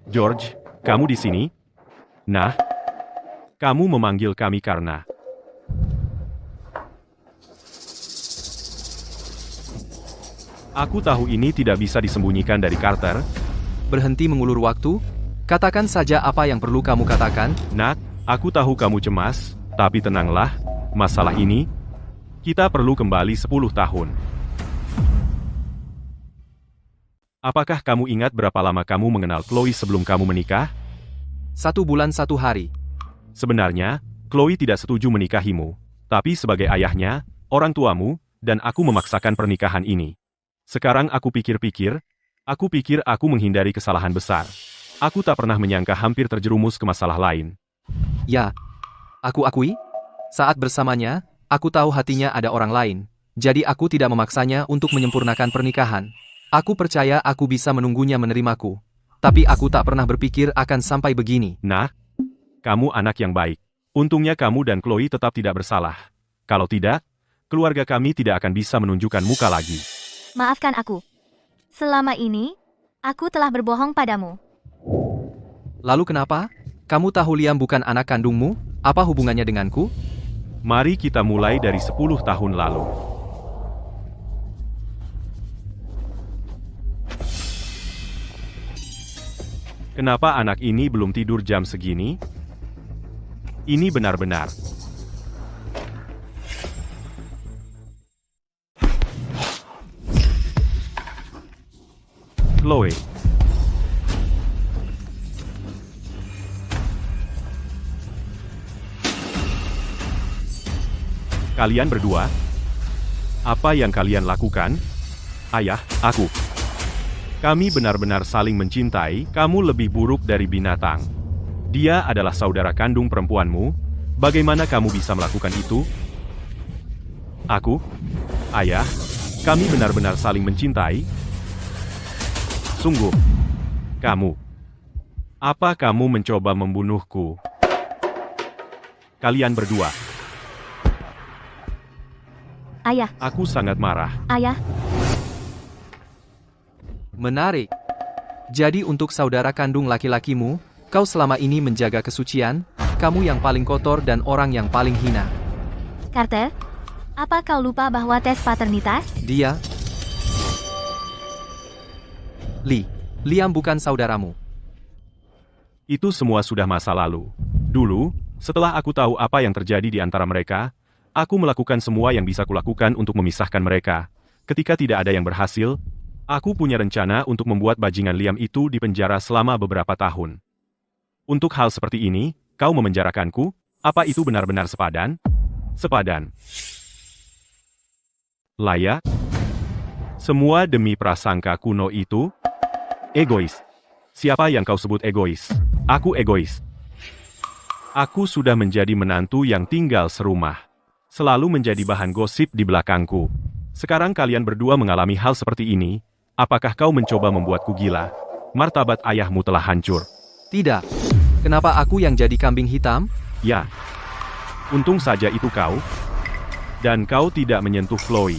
George, kamu di sini? Nah, kamu memanggil kami karena... Aku tahu ini tidak bisa disembunyikan dari Carter. Berhenti mengulur waktu? Katakan saja apa yang perlu kamu katakan. Nak, aku tahu kamu cemas, tapi tenanglah, masalah ini, kita perlu kembali 10 tahun. Apakah kamu ingat berapa lama kamu mengenal Chloe sebelum kamu menikah? 1 bulan 1 hari. Sebenarnya, Chloe tidak setuju menikahimu. Tapi sebagai ayahnya, orang tuamu, dan aku memaksakan pernikahan ini. Sekarang aku pikir-pikir, Aku pikir aku menghindari kesalahan besar. Aku tak pernah menyangka hampir terjerumus ke masalah lain. Ya, aku akui. Saat bersamanya, aku tahu hatinya ada orang lain. Jadi aku tidak memaksanya untuk menyempurnakan pernikahan. Aku percaya aku bisa menunggunya menerimaku. Tapi aku tak pernah berpikir akan sampai begini. Nah, kamu anak yang baik. Untungnya kamu dan Chloe tetap tidak bersalah. Kalau tidak, keluarga kami tidak akan bisa menunjukkan muka lagi. Maafkan aku. Selama ini, aku telah berbohong padamu. Lalu kenapa? Kamu tahu Liam bukan anak kandungmu? Apa hubungannya denganku? Mari kita mulai dari 10 tahun lalu. Kenapa anak ini belum tidur jam segini? Ini benar-benar. Chloe. Kalian berdua? Apa yang kalian lakukan? Ayah, aku. Kami benar-benar saling mencintai, kamu lebih buruk dari binatang. Dia adalah saudara kandung perempuanmu, bagaimana kamu bisa melakukan itu? Aku? Ayah, kami benar-benar saling mencintai. Sungguh. Kamu. Apa kamu mencoba membunuhku? Kalian berdua. Ayah, Aku sangat marah. ayah, Menarik. Jadi untuk saudara kandung laki-lakimu, kau selama ini menjaga kesucian, kamu yang paling kotor dan orang yang paling hina. Carter, apa kau lupa bahwa tes paternitas? Dia... Liam bukan saudaramu. Itu semua sudah masa lalu. Dulu, setelah aku tahu apa yang terjadi di antara mereka, aku melakukan semua yang bisa kulakukan untuk memisahkan mereka. Ketika tidak ada yang berhasil, aku punya rencana untuk membuat bajingan Liam itu di penjara selama beberapa tahun. Untuk hal seperti ini, kau memenjarakanku? Apa itu benar-benar sepadan? Sepadan. Layak? Semua demi prasangka kuno itu? Egois. Siapa yang kau sebut egois? Aku egois. Aku sudah menjadi menantu yang tinggal serumah. Selalu menjadi bahan gosip di belakangku. Sekarang kalian berdua mengalami hal seperti ini. Apakah kau mencoba membuatku gila? Martabat ayahmu telah hancur. Tidak. Kenapa aku yang jadi kambing hitam? Ya. Untung saja itu kau. Dan kau tidak menyentuh Chloe.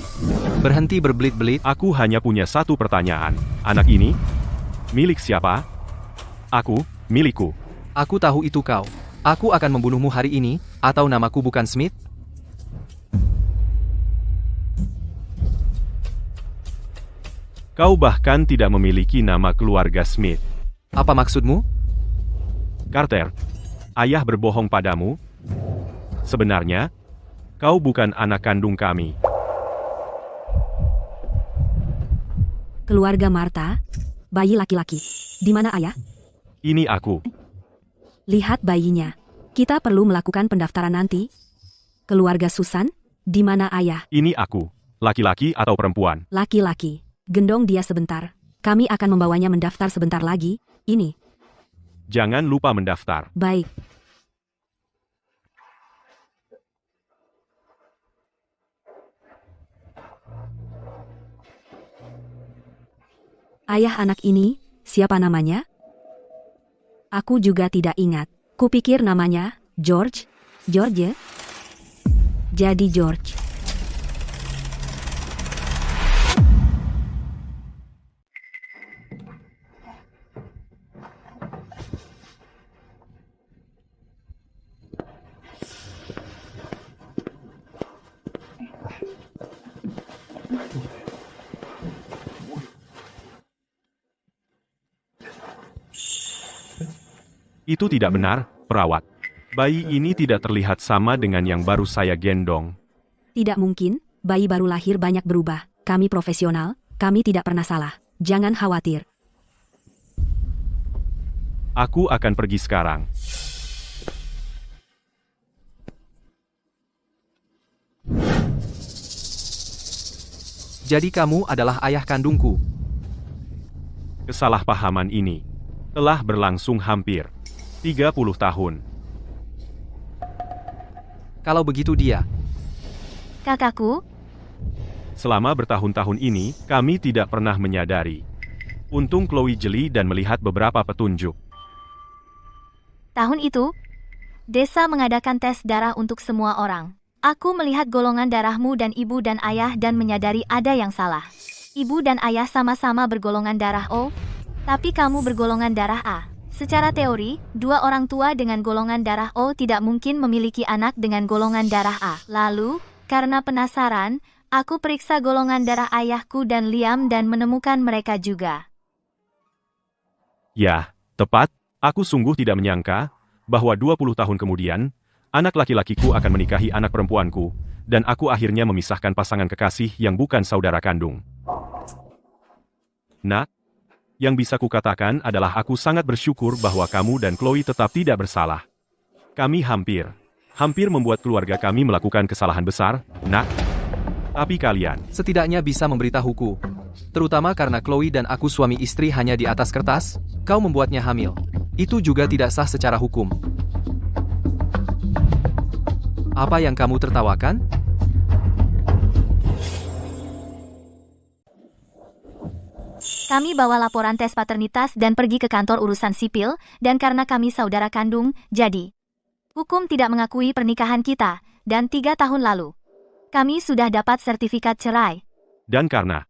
Berhenti berbelit-belit. Aku hanya punya satu pertanyaan. Anak ini? Milik siapa? Aku, milikku. Aku tahu itu kau. Aku akan membunuhmu hari ini, atau namaku bukan Smith? Kau bahkan tidak memiliki nama keluarga Smith. Apa maksudmu? Carter, ayah berbohong padamu. Sebenarnya, kau bukan anak kandung kami. Keluarga Martha, bayi laki-laki. Di mana ayah? Ini aku. Lihat bayinya. Kita perlu melakukan pendaftaran nanti. Keluarga Susan, di mana ayah? Ini aku. Laki-laki atau perempuan? Laki-laki. Gendong dia sebentar. Kami akan membawanya mendaftar sebentar lagi. Ini. Jangan lupa mendaftar. Baik. Ayah anak ini, siapa namanya? Aku juga tidak ingat. Kupikir namanya, George. George? Jadi George. Itu tidak benar, perawat. Bayi ini tidak terlihat sama dengan yang baru saya gendong. Tidak mungkin, bayi baru lahir banyak berubah. Kami profesional, kami tidak pernah salah. Jangan khawatir. Aku akan pergi sekarang. Jadi kamu adalah ayah kandungku. Kesalahpahaman ini telah berlangsung hampir 30 tahun. Kalau begitu dia. Kakakku, Selama bertahun-tahun ini, kami tidak pernah menyadari. Untung Chloe jeli dan melihat beberapa petunjuk. tahun itu, desa mengadakan tes darah untuk semua orang. Aku melihat golongan darahmu dan ibu dan ayah dan menyadari ada yang salah. Ibu dan ayah sama-sama bergolongan darah O, tapi kamu bergolongan darah A. Secara teori, dua orang tua dengan golongan darah O tidak mungkin memiliki anak dengan golongan darah A. Lalu, karena penasaran, aku periksa golongan darah ayahku dan Liam dan menemukan mereka juga. Ya, tepat. Aku sungguh tidak menyangka bahwa 20 tahun kemudian, anak laki-lakiku akan menikahi anak perempuanku, dan aku akhirnya memisahkan pasangan kekasih yang bukan saudara kandung. Nak, yang bisa kukatakan adalah aku sangat bersyukur bahwa kamu dan Chloe tetap tidak bersalah. Kami hampir membuat keluarga kami melakukan kesalahan besar, Nak. Tapi kalian Setidaknya bisa memberitahuku. Terutama karena Chloe dan aku suami istri hanya di atas kertas, kau membuatnya hamil. Itu juga tidak sah secara hukum. Apa yang kamu tertawakan? Kami bawa laporan tes paternitas dan pergi ke kantor urusan sipil, dan karena kami saudara kandung, jadi hukum tidak mengakui pernikahan kita, dan 3 tahun lalu, kami sudah dapat sertifikat cerai. dan karena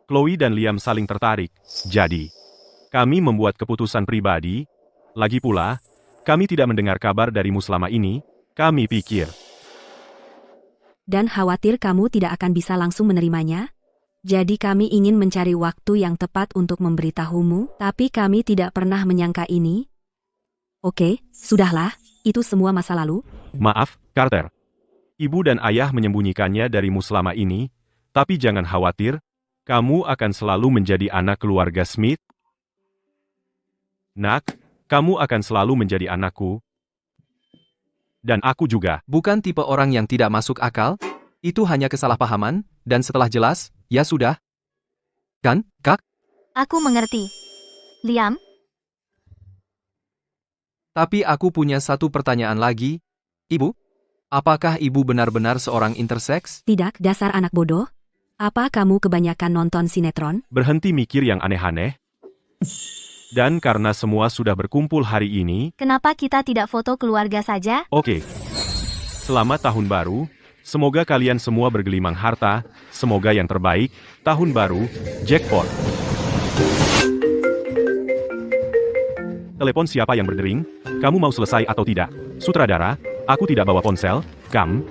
Chloe dan Liam saling tertarik, jadi kami membuat keputusan pribadi. Lagi pula, kami tidak mendengar kabar darimu selama ini. Kami pikir Dan khawatir kamu tidak akan bisa langsung menerimanya? Jadi kami ingin mencari waktu yang tepat untuk memberitahumu, tapi kami tidak pernah menyangka ini. Oke, sudahlah, itu semua masa lalu. maaf, Carter. Ibu dan ayah menyembunyikannya darimu selama ini, tapi jangan khawatir, kamu akan selalu menjadi anak keluarga Smith. Nak, kamu akan selalu menjadi anakku. Dan aku juga. Bukan tipe orang yang tidak masuk akal? Itu hanya kesalahpahaman, dan setelah jelas, ya sudah. Kan, Kak? Aku mengerti. Liam, Tapi aku punya satu pertanyaan lagi. Ibu? Apakah ibu benar-benar seorang interseks? Tidak, dasar anak bodoh. Apa kamu kebanyakan nonton sinetron? Berhenti mikir yang aneh-aneh. Dan karena semua sudah berkumpul hari ini, kenapa kita tidak foto keluarga saja? oke. Selamat tahun baru. Semoga kalian semua bergelimang harta. Semoga yang terbaik. Tahun baru, jackpot. Telepon siapa yang berdering? Kamu mau selesai atau tidak? Sutradara, aku tidak bawa ponsel. Kam,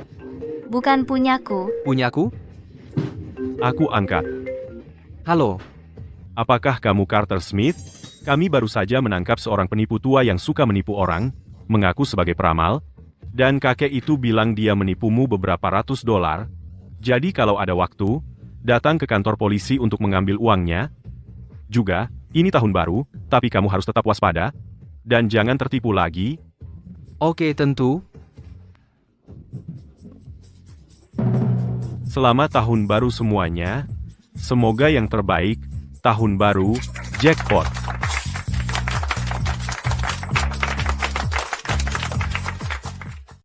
Bukan punyaku. Punyaku? aku angkat. Halo. Apakah kamu Carter Smith? Kami baru saja menangkap seorang penipu tua yang suka menipu orang, mengaku sebagai peramal, dan kakek itu bilang dia menipumu beberapa ratus dolar. Jadi kalau ada waktu, datang ke kantor polisi untuk mengambil uangnya. Juga, ini tahun baru, tapi kamu harus tetap waspada, dan jangan tertipu lagi. Oke, tentu. Selamat tahun baru semuanya. Semoga yang terbaik, tahun baru, jackpot.